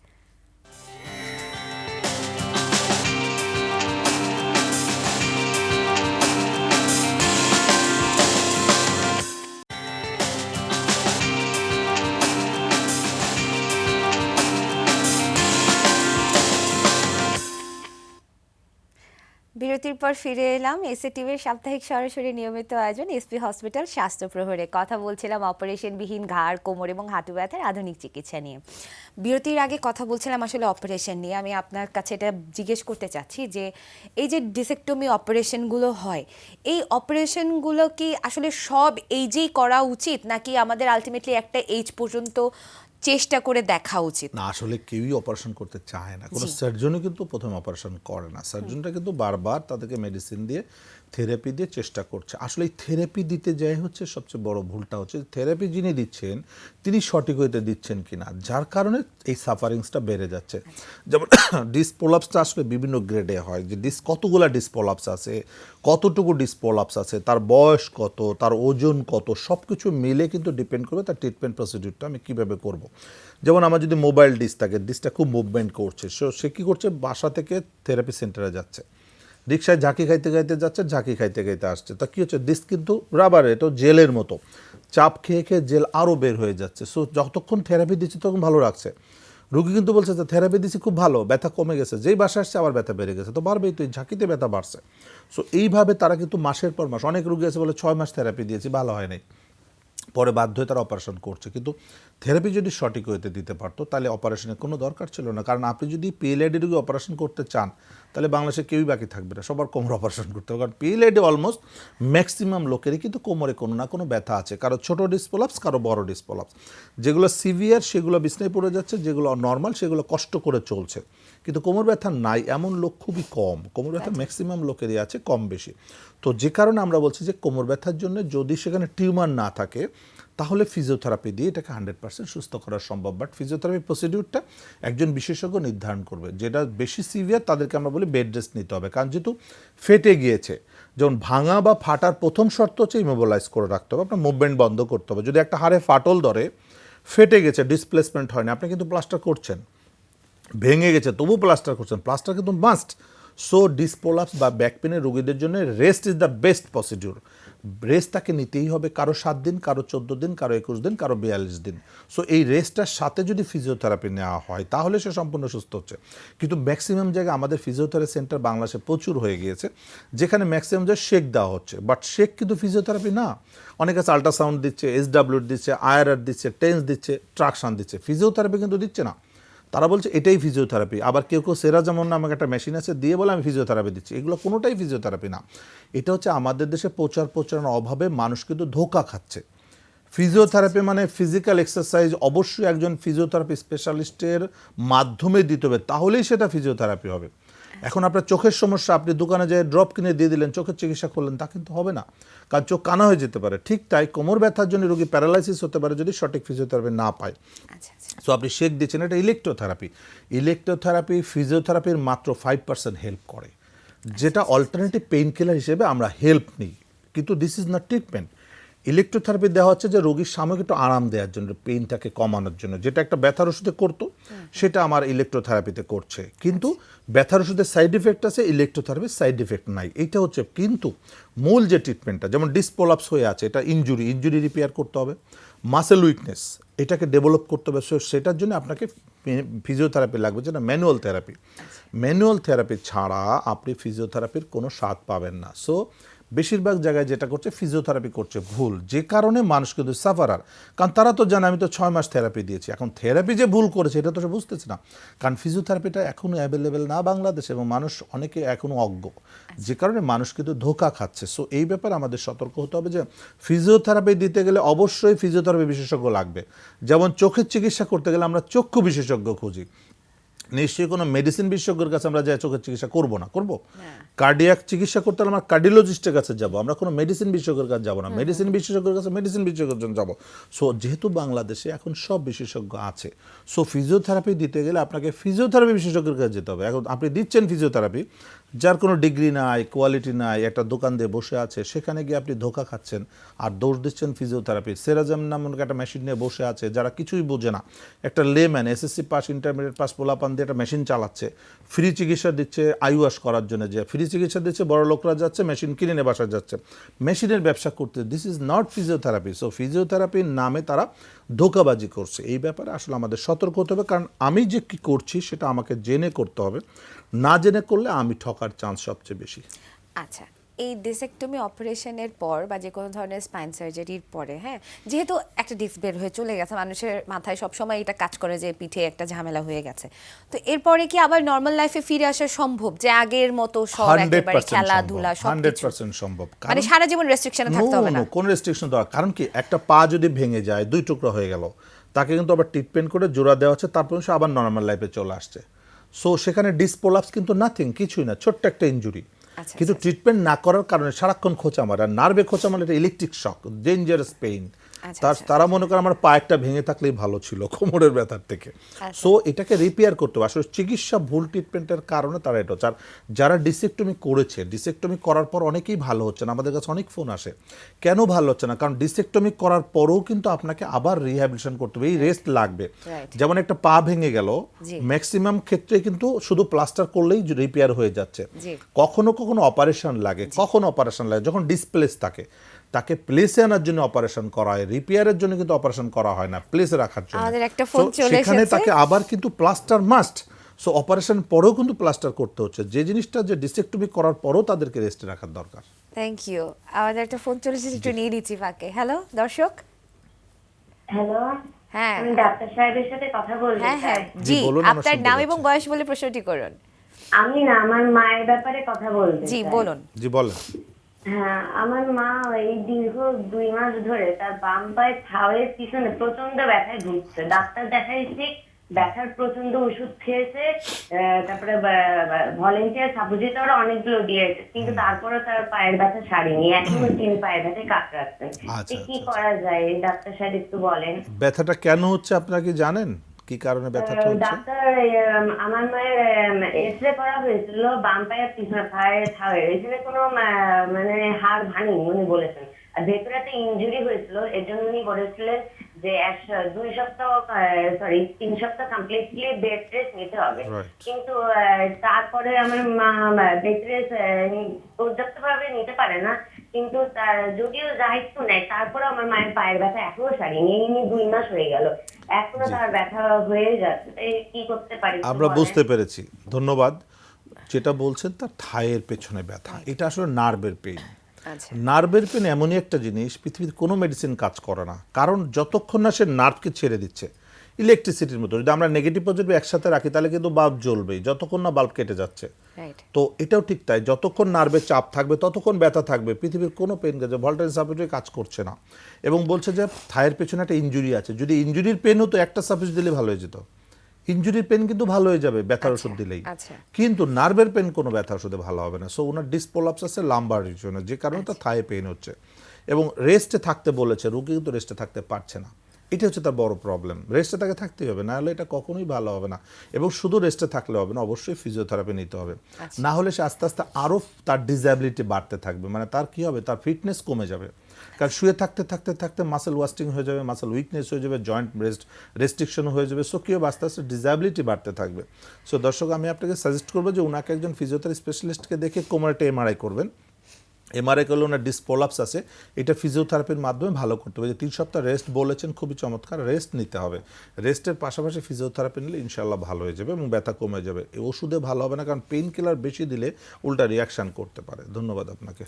বিরতির পর ফিরে এলাম এসএটিভির সাপ্তাহিক সরাসরি নিয়মিত আয়োজন এসপি হসপিটাল স্বাস্থ্য প্রহরে। কথা বলছিলাম অপারেশনবিহীন ঘাড়, কোমর এবং হাঁটু ব্যথার আধুনিক চিকিৎসা নিয়ে। বিরতির আগে কথা বলছিলাম আসলে অপারেশন নিয়ে। আমি আপনার কাছে এটা জিজ্ঞেস করতে চাচ্ছি যে এই যে ডিসেক্টমি অপারেশনগুলো হয়, এই অপারেশনগুলো কি আসলে সব এইজেই করা উচিত, নাকি আমাদের আলটিমেটলি একটা এইজ পর্যন্ত চেষ্টা করে দেখা উচিত? না, আসলে কেউই অপারেশন করতে চায় না, কোনো সার্জনও কিন্তু প্রথমে অপারেশন করে না। সার্জনটা কিন্তু বারবার তাদেরকে মেডিসিন দিয়ে, থেরাপি দিয়ে চেষ্টা করছে। আসলে এই থেরাপি দিতে যাই হচ্ছে সবচেয়ে বড় ভুলটা হচ্ছে, থেরাপি যিনি দিচ্ছেন তিনি সঠিক হইতে দিচ্ছেন কিনা, যার কারণে এই সাফারিংসটা বেড়ে যাচ্ছে। যেমন ডিস্ক প্রলাপসটা আসলে বিভিন্ন গ্রেডে হয়, যে কতগুলা ডিস্ক প্রলাপস আছে, কতটুকু ডিস্ক প্রলাপস আছে, তার বয়স কত, তার ওজন কত, সব কিছু মিলে কিন্তু ডিপেন্ড করবে তার ট্রিটমেন্ট প্রসিডিউরটা আমি কীভাবে করব। যেমন আমার যদি মোবাইল ডিস্ক থাকে, ডিস্কটা খুব মুভমেন্ট করছে, সে কী করছে, বাসা থেকে থেরাপি সেন্টারে যাচ্ছে, রিক্সায় ঝাঁকি খাইতে খাইতে যাচ্ছে, ঝাঁকি খাইতে খাইতে আসছে, তা কী হচ্ছে, ডিস্ক কিন্তু রাবারে, এটা জেলের মতো, চাপ খেয়ে খেয়ে জেল আরও বের হয়ে যাচ্ছে। সো যতক্ষণ থেরাপি দিচ্ছে তখন ভালো রাখছে, রুগী কিন্তু বলছে যে থেরাপি দিচ্ছি খুব ভালো, ব্যথা কমে গেছে, যেই বাসা আসছে আবার ব্যথা বেড়ে গেছে, তো বাড়বেই, তো এই ঝাঁকিতে ব্যথা বাড়ছে। সো এইভাবে তারা কিন্তু মাসের পর মাস, অনেক রুগী আছে বলে 6 মাস থেরাপি দিয়েছি, ভালো হয় নাই, পরে বাধ্য হয়ে তারা অপারেশন করছে। কিন্তু থেরাপি যদি সঠিক হইতে দিতে পারতো তাহলে অপারেশনের কোনো দরকার ছিল না। কারণ আপনি যদি পিএলআইডি রোগী অপারেশন করতে চান তাহলে বাংলাদেশে কেউই বাকি থাকবে না, সবার কোমর অপারেশন করতে হবে। কারণ পিএলআইডি অলমোস্ট ম্যাক্সিমাম লোকেরই কিন্তু কোমরে কোনো না কোনো ব্যথা আছে, কারো ছোট ডিস্ক প্রলাপস, কারো বড় ডিস্ক প্রলাপস। যেগুলো সিভিয়ার সেগুলো বিছনায় পড়ে যাচ্ছে, যেগুলো নর্মাল সেগুলো কষ্ট করে চলছে, কিন্তু কোমর ব্যথা নাই এমন লোক খুবই কম। কোমর ব্যথা ম্যাক্সিমাম লোকেরই আছে, কম বেশি। তো যে কারণে আমরা বলছি যে কোমর ব্যথার জন্য যদি সেখানে টিউমার না থাকে তাহলে ফিজিওথেরাপি দিয়ে এটাকে 100% সুস্থ করা সম্ভব। বাট ফিজিওথেরাপি প্রসিডিউরটা একজন বিশেষজ্ঞ নির্ধারণ করবে। যেটা বেশি সিভিয়ার তাদেরকে আমরা বলি বেড রেস্ট নিতে হবে, কারণ যেহেতু ফেটে গিয়েছে, যেমন ভাঙা বা ফাটার প্রথম শর্ত হচ্ছে ইমোবিলাইজ করে রাখতে হবে, আপনার মুভমেন্ট বন্ধ করতে হবে। যদি একটা হাড়ে ফাটল ধরে, ফেটে গেছে, ডিসপ্লেসমেন্ট হয়নি, আপনি কিন্তু প্লাস্টার করছেন, ভেঙে গেছে তবু প্লাস্টার করছেন, প্লাস্টার কিন্তু মাস্ট। সো ডিস্ক প্রলাপস বা ব্যাক পেনের রোগীদের জন্য rest is the best procedure. Rest তাকে নিতেই হবে, কারো 7 দিন, কারো 14 দিন, কারো 21 দিন, কারো 42 দিন। সো এই রেস্টটার সাথে যদি ফিজিওথেরাপি নেওয়া হয় তাহলে সে সম্পূর্ণ সুস্থ হচ্ছে। কিন্তু ম্যাক্সিমাম জায়গায় আমাদের ফিজিওথেরাপি সেন্টার বাংলাদেশে প্রচুর হয়ে গিয়েছে, যেখানে ম্যাক্সিমাম জায়গায় শেক দেওয়া হচ্ছে, বাট শেক কিন্তু ফিজিওথেরাপি না। অনেক কাছে আল্ট্রাসাউন্ড দিচ্ছে, SW দিচ্ছে, IRR দিচ্ছে, টেন্স দিচ্ছে, ট্রাকশন দিচ্ছে, ফিজিওথেরাপি কিন্তু দিচ্ছে না। তারা বলছে এটাই ফিজিওথেরাপি। আবার কেউ কেউ সেরাজামন নামক একটা মেশিন আছে দিয়ে বলে আমি ফিজিওথেরাপি দিচ্ছি, এগুলো কোনোটাই ফিজিওথেরাপি না। এটা হচ্ছে আমাদের দেশে প্রচারণার অভাবে মানুষ কিন্তু ধোঁকা খাচ্ছে। ফিজিওথেরাপি মানে ফিজিক্যাল এক্সারসাইজ অবশ্যই একজন ফিজিওথেরাপি স্পেশালিস্টের মাধ্যমে দিতে হবে, তাহলেই সেটা ফিজিওথেরাপি হবে। এখন আপনার চোখের সমস্যা, আপনি দোকানে যেয়ে ড্রপ কিনে দিয়ে দিলেন, চোখের চিকিৎসা করলেন, তা কিন্তু হবে না, কারণ চোখ কানা হয়ে যেতে পারে। ঠিক তাই কোমর ব্যথার জন্য রোগী প্যারালাইসিস হতে পারে যদি সঠিক ফিজিওথেরাপি না পায়। সো আপনি শেক দিচ্ছেন, এটা ইলেকট্রোথেরাপি। ইলেকট্রোথেরাপি ফিজিওথেরাপির মাত্র 5% হেল্প করে, যেটা অল্টারনেটিভ পেইন কিলার হিসেবে আমরা হেল্প নিই। কিন্তু this is not treatment. Electrotherapy দেওয়া হচ্ছে যে রোগীর সাময়িক একটু আরাম দেওয়ার জন্য, পেইনটাকে কমানোর জন্য, যেটা একটা ব্যথার ওষুধে করতো সেটা আমার ইলেকট্রোথেরাপিতে করছে। কিন্তু ব্যথার ওষুধের সাইড ইফেক্ট আছে, ইলেকট্রোথেরাপির সাইড ইফেক্ট নাই, এইটা হচ্ছে। কিন্তু মূল যে ট্রিটমেন্টটা, যেমন ডিসপোলাপস হয়ে আছে, এটা ইনজুরি রিপেয়ার করতে হবে, মাসেল উইকনেস এটাকে ডেভেলপ করতে হবে, সেটার জন্য আপনাকে ফিজিওথেরাপি লাগবে, যেটা ম্যানুয়াল থেরাপি। ম্যানুয়াল থেরাপি ছাড়া আপনি ফিজিওথেরাপির কোনো স্বাদ পাবেন না। সো বেশিরভাগ জায়গায় যেটা করছে ফিজিওথেরাপি করছে ভুল, যে কারণে মানুষ কিন্তু সাফারার। কারণ তারা তো জানে আমি তো 6 মাস থেরাপি দিয়েছি, এখন থেরাপি যে ভুল করেছে এটা তো সে বুঝতেছে না। কারণ ফিজিওথেরাপিটা এখনও অ্যাভেলেবেল না বাংলাদেশে, এবং মানুষ অনেকে এখনও অজ্ঞ, যে কারণে মানুষ কিন্তু ধোঁকা খাচ্ছে। সো এই ব্যাপারে আমাদের সতর্ক হতে হবে যে ফিজিওথেরাপি দিতে গেলে অবশ্যই ফিজিওথেরাপি বিশেষজ্ঞ লাগবে। যেমন চোখের চিকিৎসা করতে গেলে আমরা চক্ষু বিশেষজ্ঞ খুঁজি, নিশ্চয়ই কোনো মেডিসিন বিশেষজ্ঞের কাছে আমরা যাই চোখের চিকিৎসা করবো না, করবো? কার্ডিয়াক চিকিৎসা করতে হলে আমরা কার্ডিওলজিস্টের কাছে যাব, আমরা কোনো মেডিসিন বিশেষজ্ঞের কাছে যাবো না, মেডিসিন বিশেষজ্ঞের কাছে মেডিসিন বিশেষজ্ঞের জন্য যাবো। সো যেহেতু বাংলাদেশে এখন সব বিশেষজ্ঞ আছে, সো ফিজিওথেরাপি দিতে গেলে আপনাকে ফিজিওথেরাপি বিশেষজ্ঞের কাছে যেতে হবে। এখন আপনি দিচ্ছেন ফিজিওথেরাপি, যার কোনো ডিগ্রি নাই, কোয়ালিটি নাই, একটা দোকান দিয়ে বসে আছে, সেখানে গিয়ে আপনি ধোঁকা খাচ্ছেন আর দোষ দিচ্ছেন ফিজিওথেরাপি। সেরাজাম নামক একটা মেশিন নিয়ে বসে আছে, যারা কিছুই বোঝে না, একটা layman SSC pass intermediate pass পোলাপান দিয়ে একটা মেশিন চালাচ্ছে, ফ্রি চিকিৎসা দিচ্ছে আই ওয়াশ করার জন্য, যে ফ্রি চিকিৎসা দিচ্ছে, বড় লোকরা যাচ্ছে মেশিন কিনে নিয়ে বাসায় যাচ্ছে, মেশিনের ব্যবসা করতে। This is not physiotherapy. So ফিজিওথেরাপির নামে তারা ধোঁকাবাজি করছে। এই ব্যাপারে আসলে আমাদের সতর্ক হতে হবে, কারণ আমি যে কী করছি সেটা আমাকে জেনে করতে হবে, না জেনে করলে আমি ঠকার চান্স সবচেয়ে বেশি। আচ্ছা, এই ডিসেক্টমি অপারেশনের পর বা যে কোনো ধরনের স্পাইন সার্জারির পরে, হ্যাঁ, যেহেতু একটা ডিস্ক বের হয়ে চলে গেছে, মানুষের মাথায় সবসময় এটা কাজ করে যে পিঠে একটা ঝামেলা হয়ে গেছে, তো এরপরে কি আবার নর্মাল লাইফে ফিরে আসা সম্ভব, যে আগের মতো সব একেবারে 100% খেলাধুলা সব 100% সম্ভব। মানে সারা জীবন রেস্ট্রিকশনে থাকতে হবে না? কোনো রেস্ট্রিকশন দেওয়া, কারণ কি একটা পা যদি ভেঙে যায়, 2 টুকরা হয়ে গেল, তাকে কিন্তু আবার ট্রিটমেন্ট করে জোড়া দেওয়া হচ্ছে, তারপর সে আবার নর্মাল লাইফে চলে আসছে। সো সেখানে ডিসপোলাপস কিন্তু নাথিং, কিছুই না, ছোট্ট একটা ইনজুরি। আচ্ছা, কিন্তু ট্রিটমেন্ট না করার কারণে সারাক্ষণ খোঁচা মারে, আর নার্ভে খোঁচা মারলে এটা ইলেকট্রিক শক, ডেঞ্জারাস পেইন। তারা মনে করে আমার পা একটা ভেঙে থাকলেই ভালো ছিল কোমরের ব্যথার থেকে। সো এটাকে রিপেয়ার করতে হবে। আসলে চিকিৎসা ভুল ট্রিটমেন্টের কারণে তারা এটা হচ্ছে। আর যারা ডিসেক্টমি করেছে, ডিসেক্টমি করার পর অনেকেই ভালো হচ্ছে না, আমাদের কাছে অনেক ফোন আসে, কেন ভালো হচ্ছে না? কারণ ডিসেক্টমি করার পরেও কিন্তু আপনাকে আবার রিহ্যাবিলিটেশন করতে হবে, এই রেস্ট লাগবে। যেমন একটা পা ভেঙে গেল, ম্যাক্সিমাম ক্ষেত্রে কিন্তু শুধু প্লাস্টার করলেই রিপেয়ার হয়ে যাচ্ছে। কখনো কখনো অপারেশন লাগে, যখন ডিসপ্লেস থাকে, তাকে প্লেসে আনার জন্য অপারেশন করা হয়, রিপেয়ারের জন্য কিন্তু অপারেশন করা হয় না, প্লেসে রাখার জন্য। সেখানে তাকে আবার কিন্তু প্লাস্টার মাস্ট। সো অপারেশন পরেও কিন্তু প্লাস্টার করতে হচ্ছে, যে জিনিসটা যে ডিসেক্টমি করার পরও তাদেরকে রেস্টে রাখার দরকার। Thank you. আমাদের একটা ফোন চলে এসেছে, একটু নিয়ে নিচ্ছি ফাঁকে। হ্যালো দর্শক। হ্যালো, হ্যাঁ আমি ডাক্তার সাহেবের সাথে কথা বলতে হ্যাঁ হ্যাঁ চাই। জি, বলুন, আমরা আপনার শুনতে নাম পাচ্ছি। এবং বয়স বলে প্রশ্নটি করুন। আমি না, আমার মায়ের ব্যাপারে কথা বলতে জি চাই। বলুন। জি বলেন। হ্যাঁ, আমার মা এই দীর্ঘ 2 মাস ধরে তার বাম পায়ের থাওয়ের পিছনে প্রচন্ড ব্যথায় ভুগছে। ডাক্তার দেখাইছি, ব্যথার প্রচন্ড ওষুধ খেয়েছে, তারপরে ভলেন্টিয়ার সাপোজিটর অনেকগুলো দিয়েছে, কিন্তু তারপরে তার পায়ের ব্যথা সারেনি, এখনো তিনি পায়ের ব্যথায় কাতরাচ্ছেন। কি করা যায় ডাক্তার সাহেব একটু বলেন। ব্যথাটা কেন হচ্ছে আপনারা কি জানেন? কি কারণে ব্যথাটা হচ্ছে? ডাক্তার, আমার মায়ের এক্সরে করা হয়েছিল বাম পায়ের পিছনে পায়ের থাওয়ের, এখানে কোনো মানে হাড় ভাঙেনি উনি বলেছেন, আর ভেতরে একটা ইনজুরি হয়েছিল, এর জন্য উনি বলেছিলেন যে 3 সপ্তাহ কমপ্লিটলি বেড রেস্ট নিতে হবে। কিন্তু তারপরে আমার মা বেড রেস্ট পর্যাপ্তভাবে নিতে পারে না, কিন্তু যদিও দায়িত্ব নেয়, তারপরে আমার মায়ের পায়ের ব্যথা এখনো সারেনি, 2 মাস হয়ে গেল, এখনো তার ব্যথা হয়ে যাচ্ছে। কি করতে পারি? আমরা বুঝতে পেরেছি, ধন্যবাদ। যেটা বলছেন তার থায়ের পেছনে ব্যথা, এটা আসলে নার্ভের পেইন। নার্ভের পেন এমনই একটা জিনিস, পৃথিবীর কোনো মেডিসিন কাজ করে না, কারণ যতক্ষণ না সে নার্ভকে ছেড়ে দিচ্ছে, ইলেকট্রিসিটির মতো যদি আমরা নেগেটিভ পজিটিভ একসাথে রাখি তাহলে কিন্তু বাল্ব জ্বলবেই, যতক্ষণ না বাল্ব কেটে যাচ্ছে। তো এটাও ঠিক তাই, যতক্ষণ নার্ভের চাপ থাকবে ততক্ষণ ব্যথা থাকবে। পৃথিবীর কোনো পেন গেছে ভোল্টেজ সাপোর্টে কাজ করছে না, এবং বলছে যে থায়ের পেছনে একটা ইনজুরি আছে, যদি ইনজুরির পেন হতো একটা সাপোর্ট দিলে ভালো হয়ে যেত, ইনজুরির পেন কিন্তু ভালো হয়ে যাবে ব্যথার ওষুধ দিলেই, কিন্তু নার্ভের পেন কোনো ব্যথার ওষুধে ভালো হবে না। সো ওনার ডিসপোলাপস আছে লাম্বার রিজনে, যে কারণে তার থায়ে পেইন হচ্ছে, এবং রেস্টে থাকতে বলেছে, রোগী কিন্তু রেস্টে থাকতে পারছে না। এটা হচ্ছে তার বড় প্রবলেম। রেস্টে তাকে থাকতেই হবে, না হলে এটা কখনোই ভালো হবে না। এবং শুধু রেস্টে থাকলে হবে না, অবশ্যই ফিজিওথেরাপি নিতে হবে। না হলে সে আস্তে আস্তে আরও তার ডিসএবিলিটি বাড়তে থাকবে, মানে তার কি হবে, তার ফিটনেস কমে যাবে। কারণ শুয়ে থাকতে থাকতে থাকতে মাসেল ওয়াস্টিং হয়ে যাবে, মাসেল উইকনেস হয়ে যাবে, জয়েন্ট রেস্ট্রিকশন হয়ে যাবে। সো কী হবে, আস্তে আস্তে ডিসএবিলিটি বাড়তে থাকবে। সো দর্শক, আমি আপনাকে সাজেস্ট করবো যে ওনাকে একজন ফিজিওথেরাপি স্পেশালিস্টকে দেখে কোমরে একটা এমআরআই করবেন। এমআরআই করলে ওনার ডিসপোলাপস আছে, এটা ফিজিওথেরাপির মাধ্যমে ভালো করতে হবে। যে 3 সপ্তাহ রেস্ট বলেছেন, খুবই চমৎকার, রেস্ট নিতে হবে। রেস্টের পাশাপাশি ফিজিওথেরাপি নিলে ইনশাল্লাহ ভালো হয়ে যাবে এবং ব্যথা কমে যাবে। এই ওষুধে ভালো হবে না, কারণ পেইন কিলার বেশি দিলে উল্টা রিয়াকশান করতে পারে। ধন্যবাদ আপনাকে।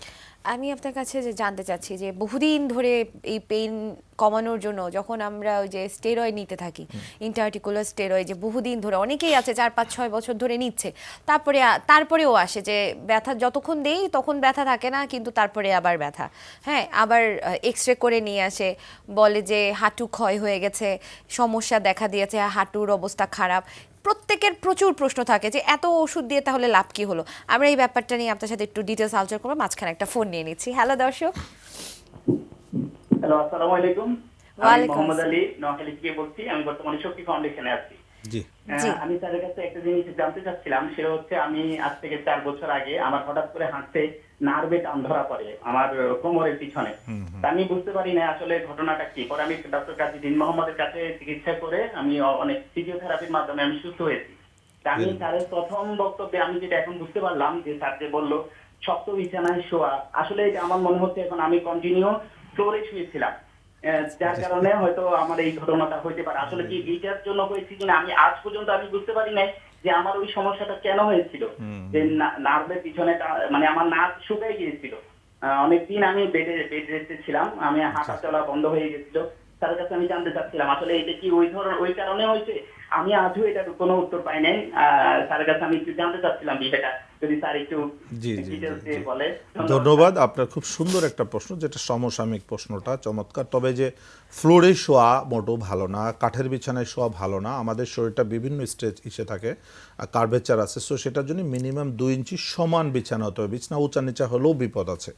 আমি আপনার কাছে যে জানতে চাচ্ছি যে বহুদিন ধরে এই পেইন কমানোর জন্য যখন আমরা ওই যে স্টেরয়েড নিতে থাকি, ইন্টারটিকুলার স্টেরয়েড, যে বহুদিন ধরে অনেকেই আছে 4-5-6 বছর ধরে নিচ্ছে, তারপরেও আসে যে ব্যথা যতক্ষণ দেই তখন ব্যথা থাকে না, কিন্তু তারপরে আবার ব্যথা, হ্যাঁ, আবার এক্সরে করে নিয়ে আসে, বলে যে হাঁটু ক্ষয় হয়ে গেছে, সমস্যা দেখা দিয়েছে, হাঁটুর অবস্থা খারাপ। প্রত্যেকের প্রচুর প্রশ্ন থাকে যে এত ওষুধ দিয়ে তাহলে লাভ কি হলো। আমরা এই ব্যাপারটা নিয়ে আপনার সাথে একটু ডিটেলস আলোচনা করবো। মাঝখানে একটা ফোন নিয়ে নিচ্ছি। হ্যালো দর্শক। হ্যালো, আসসালামু আলাইকুম। আমি ওয়ালাইকুম মোহাম্মদ আলী নোয়াখালী থেকে বলছি। আমি বর্তমানে শক্তি ফাউন্ডেশনে আছি। জি জি। আমি স্যারের কাছে একটা জিনিস জানতে চাচ্ছিলাম, সেটা হচ্ছে আমি আজ থেকে 4 বছর আগে আমার হঠাৎ করে হাঁটতে নার্ভে টান ধরা পড়ে আমার কোমরের পিছনে। তা আমি বুঝতে পারি না আসলে ঘটনাটা কি। পরে আমি ডক্টর কাজী দিন মোহাম্মদের কাছে চিকিৎসা করে আমি অনেক ফিজিওথেরাপির মাধ্যমে আমি সুস্থ হয়েছি। তা আমি স্যারের প্রথম বক্তব্যে আমি যেটা এখন বুঝতে পারলাম, যে স্যার যে বললো শক্ত বিছানায় শোয়া, আসলে এটা আমার মনে হচ্ছে এখন আমি কন্টিনিউ ফ্লোরে শুয়েছিলাম, যার কারণে হয়তো আমার এই ঘটনাটা হইতে পারে। আসলে কি এইটার জন্য হয়েছে কিনা আমি আজ পর্যন্ত আমি বুঝতে পারি নাই যে আমার ওই সমস্যাটা কেন হয়েছিল। যে নার্ভের পিছনে মানে আমার নার্ভ শুকিয়ে গিয়েছিল, অনেকদিন আমি বেড রেস্টে ছিলাম, আমি হাঁটা চলা বন্ধ হয়ে গেছিল। তার কাছে আমি জানতে চাচ্ছিলাম আসলে এটা কি ওই কারণে হয়েছে। আমি আজও এটার কোনো উত্তর পাই নাই। তার কাছে আমি একটু জানতে চাচ্ছিলাম বিষয়টা, যদি স্যার একটু জি ডিটেইলস দিয়ে বলে। ধন্যবাদ। আপনার খুব সুন্দর একটা প্রশ্ন, যেটা সমসাময়িক প্রশ্নটা চমৎকার। তবে যে ফ্লোরে শোয়া মোটেও ভালো না, কাঠের বিছানায় শোয়া ভালো না। আমাদের শরীরটা বিভিন্ন স্টেজ ইসে থাকে, কার্ভেচার আছে। সো সেটার জন্য মিনিমাম 2 ইঞ্চি সমান বিছানা হতে হবে। বিছানা উঁচা নিচা হলেও বিপদ আছে।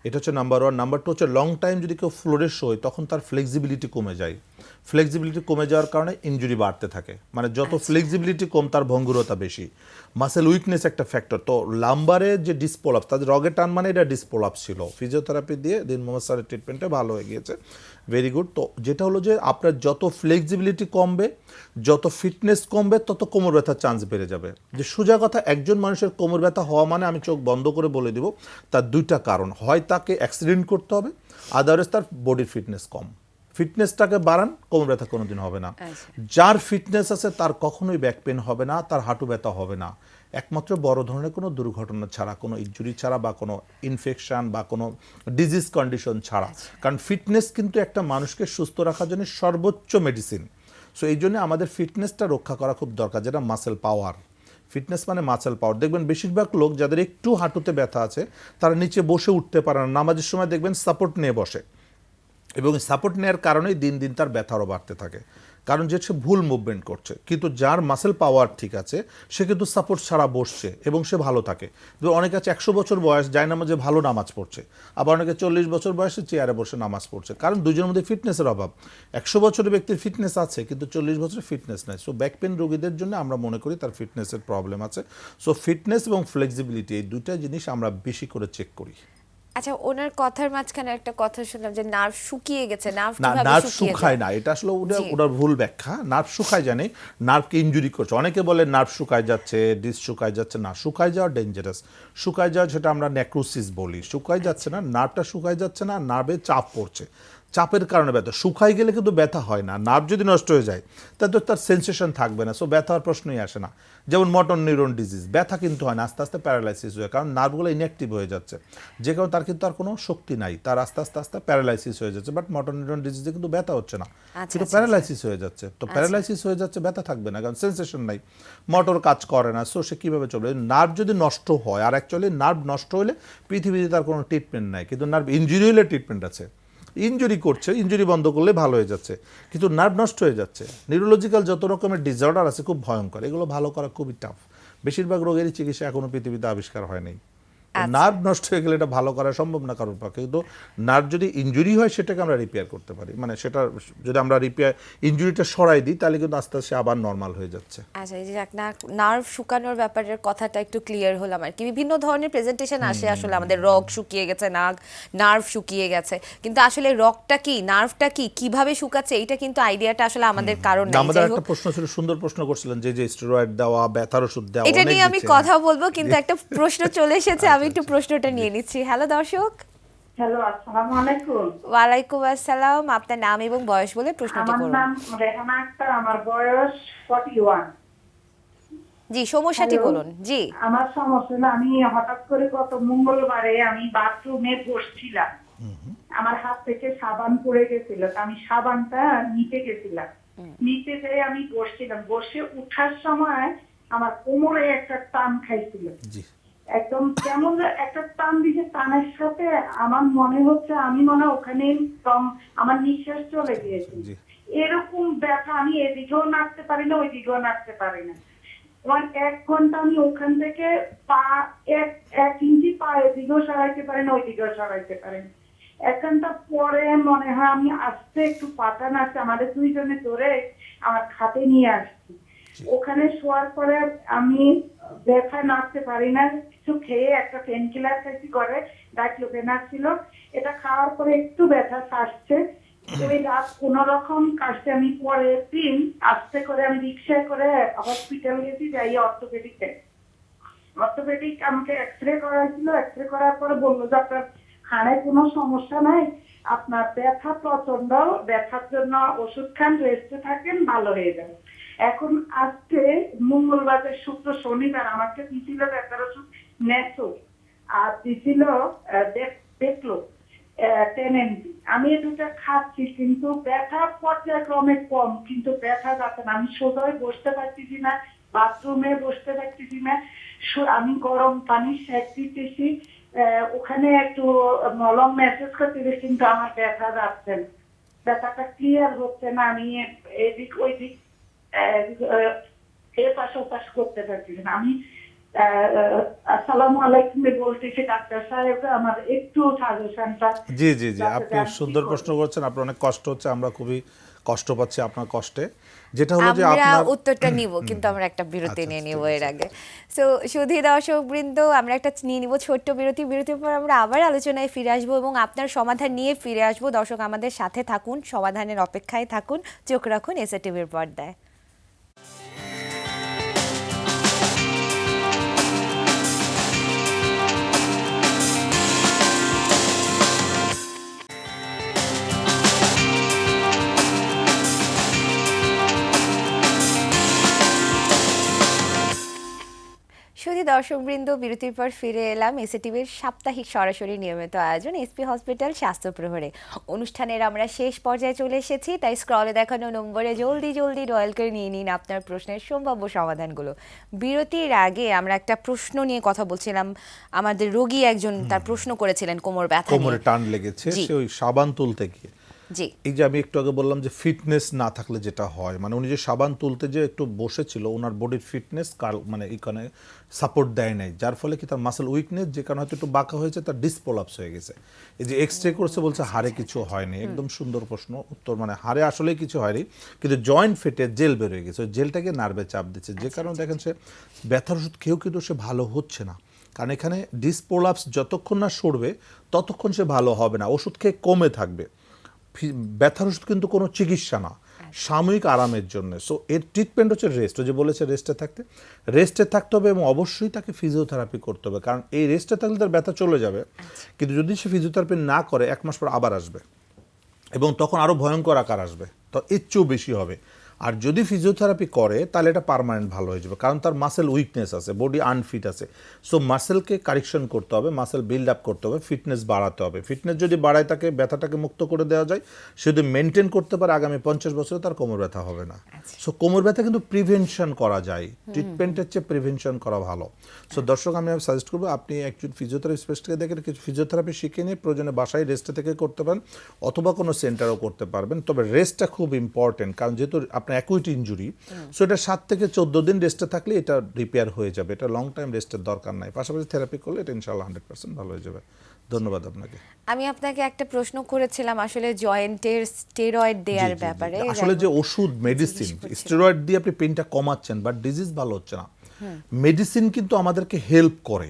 এটা হচ্ছে নাম্বার 1। নাম্বার 2 হচ্ছে লং টাইম যদি কেউ ফ্লোরে শোয় তখন তার ফ্লেক্সিবিলিটি কমে যায়। ফ্লেক্সিবিলিটি কমে যাওয়ার কারণে ইনজুরি বাড়তে থাকে। মানে যত ফ্লেক্সিবিলিটি কম তার ভঙ্গুরতা বেশি। মাসেল উইকনেস একটা ফ্যাক্টর। তো লাম্বারের যে ডিসপোলাপস, তাদের রগের টান মানে এটা ডিসপোলাপস ছিল। ফিজিওথেরাপি দিয়ে দিন মোহাম্মদ স্যারের ট্রিটমেন্টে ভালো হয়ে গিয়েছে, ভেরি গুড। তো যেটা হলো যে আপনার যত ফ্লেক্সিবিলিটি কমবে, যত ফিটনেস কমবে, তত কোমর ব্যথার চান্স বেড়ে যাবে। যে সোজা কথা, একজন মানুষের কোমর ব্যথা হওয়া মানে আমি চোখ বন্ধ করে বলে দিব তার 2টা কারণ। হয় তাকে অ্যাক্সিডেন্ট করতে হবে, আদারওয়াইজ তার বডির ফিটনেস কম। ফিটনেসটাকে বাড়ান, কোমর ব্যথা কোনোদিন হবে না। যার ফিটনেস আছে তার কখনোই ব্যাক পেন হবে না, তার হাঁটু ব্যথা হবে না, একমাত্র বড় ধরনের কোনো দুর্ঘটনা ছাড়া, কোনো ইনজুরি ছাড়া, বা কোনো ইনফেকশন বা কোনো ডিজিজ কন্ডিশন ছাড়া। কারণ ফিটনেস কিন্তু একটা মানুষকে সুস্থ রাখার জন্য সর্বোচ্চ মেডিসিন। সো এই জন্য আমাদের ফিটনেসটা রক্ষা করা খুব দরকার, যেটা মাসেল পাওয়ার। ফিটনেস মানে মাসেল পাওয়ার। দেখবেন বেশিরভাগ লোক যাদের একটু হাঁটুতে ব্যথা আছে তারা নিচে বসে উঠতে পারে না। নামাজের সময় দেখবেন সাপোর্ট নিয়ে বসে, এবং সাপোর্ট নেওয়ার কারণেই দিন দিন তার ব্যথারও বাড়তে থাকে, কারণ যে সে ভুল মুভমেন্ট করছে। কিন্তু যার মাসেল পাওয়ার ঠিক আছে সে কিন্তু সাপোর্ট ছাড়া বসছে এবং সে ভালো থাকে। অনেকে আছে 100 বছর বয়স যায় নামাজে ভালো নামাজ পড়ছে, আবার অনেকে 40 বছর বয়সে চেয়ারে বসে নামাজ পড়ছে, কারণ দুজনের মধ্যে ফিটনেসের অভাব। 100 বছরের ব্যক্তির ফিটনেস আছে কিন্তু 40 বছরের ফিটনেস নাই। সো ব্যাক পেন রোগীদের জন্য আমরা মনে করি তার ফিটনেসের প্রবলেম আছে। সো ফিটনেস এবং ফ্লেক্সিবিলিটি এই 2টা জিনিস আমরা বেশি করে চেক করি। আচ্ছা, ওনার কথার মাঝখানে একটা কথা শুনলাম যে নার্ভ শুকিয়ে গেছে। নার্ভ না, কিভাবে নার্ভ শুকিয়ে শুকায় যায়? না, এটা আসলে জি। ওনার ভুল ব্যাখ্যা। নার্ভ শুকায় জানি, নার্ভকে ইনজুরি করছে। অনেকে বলে নার্ভ শুকায় যাচ্ছে, ডিস্ক শুকায় যাচ্ছে। না, শুকায় যাওয়া ডেঞ্জারাস। শুকায় যাওয়া সেটা আমরা নেক্রোসিস বলি। শুকায় যাচ্ছে না, নার্ভটা শুকায় যাচ্ছে না, নার্ভে চাপ পড়ছে, চাপের কারণে ব্যথা। শুকায় গেলে কিন্তু ব্যথা হয় না। নার্ভ যদি নষ্ট হয়ে যায় তাহলে তো তার সেন্সেশন থাকবে না, সো ব্যথা হওয়ার প্রশ্নই আসে না। যেমন মোটর নিউরন ডিজিজ, ব্যথা কিন্তু হয় না, আস্তে আস্তে প্যারালাইসিস হয়, কারণ নার্ভগুলো ইনঅ্যাক্টিভ হয়ে যাচ্ছে, যে কারণে তার কিন্তু আর কোনো শক্তি নাই, তার আস্তে আস্তে আস্তে প্যারালাইসিস হয়ে যাচ্ছে। বাট মোটর নিউরন ডিজিজে কিন্তু ব্যথা হচ্ছে না, কিন্তু প্যারালাইসিস হয়ে যাচ্ছে। তো প্যারালাইসিস হয়ে যাচ্ছে, ব্যথা থাকবে না, কারণ সেন্সেশন নাই, মোটর কাজ করে না। সো সে কীভাবে চলবে? নার্ভ যদি নষ্ট হয়, আর অ্যাকচুয়ালি নার্ভ নষ্ট হলে পৃথিবীতে তার কোনো ট্রিটমেন্ট নাই, কিন্তু নার্ভ ইনজুরি হলে ট্রিটমেন্ট আছে। ইনজুরি করছে, ইনজুরি বন্ধ করলে ভালো হয়ে যাচ্ছে, কিন্তু নার্ভ নষ্ট হয়ে যাচ্ছে। নিউরোলজিক্যাল যত রকমের ডিসঅর্ডার আছে খুব ভয়ঙ্কর, এগুলো ভালো করা খুবই টাফ। বেশিরভাগ রোগেরই চিকিৎসা এখনো পৃথিবীতে আবিষ্কার হয়নি। নার্ভ নষ্ট হয়ে গেলে এটা ভালো করা সম্ভব না কারোর পক্ষে, কিন্তু নার্ভ যদি ইনজুরি হয় সেটাকে আমরা রিপেয়ার করতে পারি, মানে সেটা যদি আমরা ইনজুরিটা সরাই দিই তাহলে কিন্তু আস্তে আস্তে আবার নর্মাল হয়ে যাচ্ছে। আচ্ছা, এই যে নার্ভ শুকানোর ব্যাপারের কথাটা একটু ক্লিয়ার হলাম আর কি। বিভিন্ন ধরনের প্রেজেন্টেশন আসে আসলে, আমাদের রগ শুকিয়ে গেছে, নার্ভ শুকিয়ে গেছে, কিন্তু আসলে রগটা কি, নার্ভটা কি, কিভাবে শুকাচ্ছে, এইটা কিন্তু আইডিয়াটা আসলে আমাদের কারণ নেই। আমাদের যাই একটা হোক, প্রশ্ন ছিল, সুন্দর প্রশ্ন করছিলেন যে স্টেরয়েড দেওয়া, ব্যথার ওষুধ দেওয়া, এটা অনেক নিয়ে আমি দিচ্ছে। কথা বলবো, কিন্তু একটা প্রশ্ন চলে এসেছে, আমি একটু প্রশ্নটা নিয়ে নিচ্ছি। হ্যালো দর্শক। হ্যালো, আসসালামু আলাইকুম। ওয়ালাইকুম আসসালাম। আপনার নাম এবং বয়স বলে প্রশ্নটি আমার করুন। নাম রেহানা আক্তার, আমার বয়স 41। জি, সমস্যাটি হ্যালো। বলুন। জি। আমার সমস্যা হলো, আমি হঠাৎ করে গত মঙ্গলবারে আমি বাথরুমে বসছিলাম, আমার হাত থেকে সাবান পড়ে গেছিল, তো আমি সাবানটা নিতে গেছিলাম, নিতে যেয়ে আমি বসছিলাম, বসে উঠার সময় আমার কোমরে একটা টান খাইছিল, জি একদম কেমন একটা টান দিছে, টানের সাথে আমার মনে হচ্ছে আমি মনে হয় ওখানে আমার নিঃশ্বাস চলে গিয়েছে। জি। এরকম ব্যথা, আমি এদিকেও নাড়তে পারি না ওইদিকেও নাড়তে পারি না। আমার 1 ঘন্টা আমি ওখান থেকে পা 1 ইঞ্চি পা এদিকেও সরাইতে পারি না ওইদিকেও সরাইতে পারি না। 1 ঘন্টা পরে মনে হয় আমি আস্তে একটু পাতা নাড়ছে, আমাদের দুইজনে ধরে আমার খাটে নিয়ে আসছি। ওখানে শোয়ার পরে আমি ব্যথা নাড়তে পারি না, কিছু খেয়ে একটা পেন কিলার খাইছি, করে ডাইক্লোফেনাক ছিল, এটা খাওয়ার পরে একটু ব্যথা সারছে। ওই রাত কোনো রকম কাটছে, আমি পরের দিন আস্তে করে আমি রিক্সায় করে হসপিটাল গেছি, যাই অর্থোপেডিক আমাকে এক্সরে করাইছিল, এক্সরে করার পরে বললো যে আপনার হাড়ে কোনো সমস্যা নাই, আপনার ব্যথা প্রচন্ড, ব্যথার জন্য ওষুধ খান, রেস্টে থাকেন, ভালো হয়ে যাবে। এখন আজকে মঙ্গলবার, শুক্র, শনিবার আমাকে দিছিল ব্যথার ওষুধ নেসো, আর দিছিল দেখলো 10 mg। আমি এই দুটা খাচ্ছি, কিন্তু ব্যথা পর্যায়ক্রমে কম, কিন্তু ব্যথা যাচ্ছে না। আমি সোজাই বসতে পারতেছি না, বাথরুমে বসতে পারতেছি না, আমি গরম পানি সেক দিতেছি, ওখানে একটু মলম মেসেজ করতেছি, কিন্তু আমার ব্যথা যাচ্ছে না, ব্যথাটা ক্লিয়ার হচ্ছে না। আমি এদিক ওইদিক এপাশ ওপাশ করতে পারতেছি না। আমি আসসালামু আলাইকুম বলতেছি ডাক্তার সাহেব, আমার একটু সাজেশনটা। জি জি জি আপনি সুন্দর প্রশ্ন করছেন, আপনার অনেক কষ্ট হচ্ছে, আমরা খুবই কষ্ট পাচ্ছি আপনার কষ্টে। যেটা হলো যে আমরা আপনার উত্তরটা নিব, কিন্তু আমরা একটা বিরতি আচ্ছা, নিয়ে ঠিক নিব আছে। এর আগে। সো সুধী দর্শক বৃন্দ, আমরা একটা নিয়ে নিব ছোট্ট বিরতি। বিরতির পর আমরা আবার আলোচনায় ফিরে আসবো এবং আপনার সমাধান নিয়ে ফিরে আসবো। দর্শক আমাদের সাথে থাকুন, সমাধানের অপেক্ষায় থাকুন, চোখ রাখুন এসএ টিভির পর্দায়। সুধী দর্শকবৃন্দ, বিরতির পর ফিরে এলাম এসএ টিভির সাপ্তাহিক সরাসরি নিয়মিত আয়োজন এসপি হসপিটাল স্বাস্থ্য প্রহরে অনুষ্ঠানের আমরা শেষ পর্যায়ে চলে এসেছি। তাই স্ক্রলে দেখানো নম্বরে জলদি জলদি ডায়াল করে নিয়ে নিন আপনার প্রশ্নের সম্ভাব্য সমাধানগুলো। বিরতির আগে আমরা একটা প্রশ্ন নিয়ে কথা বলছিলাম, আমাদের রোগী একজন তার প্রশ্ন করেছিলেন কোমর ব্যথা কোমরে নিয়ে। টান লেগেছে, জি। সে ওই সাবান তুলতে গিয়ে, জি এই যে আমি একটু আগে বললাম যে ফিটনেস না থাকলে যেটা হয়, মানে উনি যে সাবান তুলতে যে একটু বসেছিল, ওনার বডির ফিটনেস মানে এখানে সাপোর্ট দেয় নাই, যার ফলে কি তার মাসেল উইকনেস, যে কারণে হয়তো একটু বাঁকা হয়েছে, তার ডিসপোলাপস হয়ে গেছে। এই যে এক্সরে করছে বলছে হাড়ে কিছু হয়নি, একদম সুন্দর প্রশ্ন উত্তর, মানে হাড়ে আসলেই কিছু হয়নি, কিন্তু জয়েন্ট ফেটে জেল বের হয়ে গেছে, ওই জেলটাকে নার্ভে চাপ দিচ্ছে, যে কারণে দেখেন সে ব্যথার ওষুধ খেয়েও কিন্তু সে ভালো হচ্ছে না, কারণ এখানে ডিসপোলাপস যতক্ষণ না সরবে ততক্ষণ সে ভালো হবে না, ওষুধ খেয়ে কমে থাকবে। ব্যথার ওষুধ কিন্তু কোনো চিকিৎসা না, সাময়িক আরামের জন্য। সো এর ট্রিটমেন্ট হচ্ছে রেস্ট, যে বলেছে রেস্টে থাকতে হবে, এবং অবশ্যই তাকে ফিজিওথেরাপি করতে হবে, কারণ এই রেস্টে থাকলে তার ব্যথা চলে যাবে, কিন্তু যদি সে ফিজিওথেরাপি না করে 1 মাস পর আবার আসবে, এবং তখন আরও ভয়ঙ্কর আকার আসবে, তো এর চেয়েও বেশি হবে। আর যদি ফিজিওথেরাপি করে তাহলে এটা পার্মানেন্ট ভালো হয়ে যাবে, কারণ তার মাসেল উইকনেস আছে, বডি আনফিট আছে। সো মাসেলকে কারেকশন করতে হবে, মাসেল বিল্ড আপ করতে হবে, ফিটনেস বাড়াতে হবে। ফিটনেস যদি বাড়ায় তাকে ব্যথাটাকে মুক্ত করে দেওয়া যায়, সে যদি মেনটেন করতে পারে, আগামী 50 বছরে তার কোমর ব্যথা হবে না। সো কোমর ব্যথা কিন্তু প্রিভেনশন করা যায়, ট্রিটমেন্টের চেয়ে প্রিভেনশন করা ভালো। সো দর্শক, আমি সাজেস্ট করবো আপনি একজন ফিজিওথেরাপি স্পেশালিস্টকে দেখে কিছু ফিজিওথেরাপি শিখে নিয়ে প্রয়োজনে বাসায় রেস্টে থেকে করতে পারেন, অথবা কোনো সেন্টারও করতে পারবেন। তবে রেস্টটা খুব ইম্পর্টেন্ট, কারণ যেহেতু আপনি আপনার অ্যাকুইট ইনজুরি, সো এটা 7 থেকে 14 দিন রেস্টে থাকলে এটা রিপেয়ার হয়ে যাবে, এটা লং টাইম রেস্টের দরকার নাই, পাশাপাশি থেরাপি করলে এটা ইনশাআল্লাহ 100% ভালো হয়ে যাবে। ধন্যবাদ আপনাকে। আমি আপনাকে একটা প্রশ্ন করেছিলাম আসলে জয়েন্টের স্টেরয়েড দেওয়ার ব্যাপারে। আসলে যে ওষুধ মেডিসিন স্টেরয়েড দিয়ে আপনি পেইনটা কমাচ্ছেন বাট ডিজিজ ভালো হচ্ছে না, মেডিসিন কিন্তু আমাদেরকে হেল্প করে,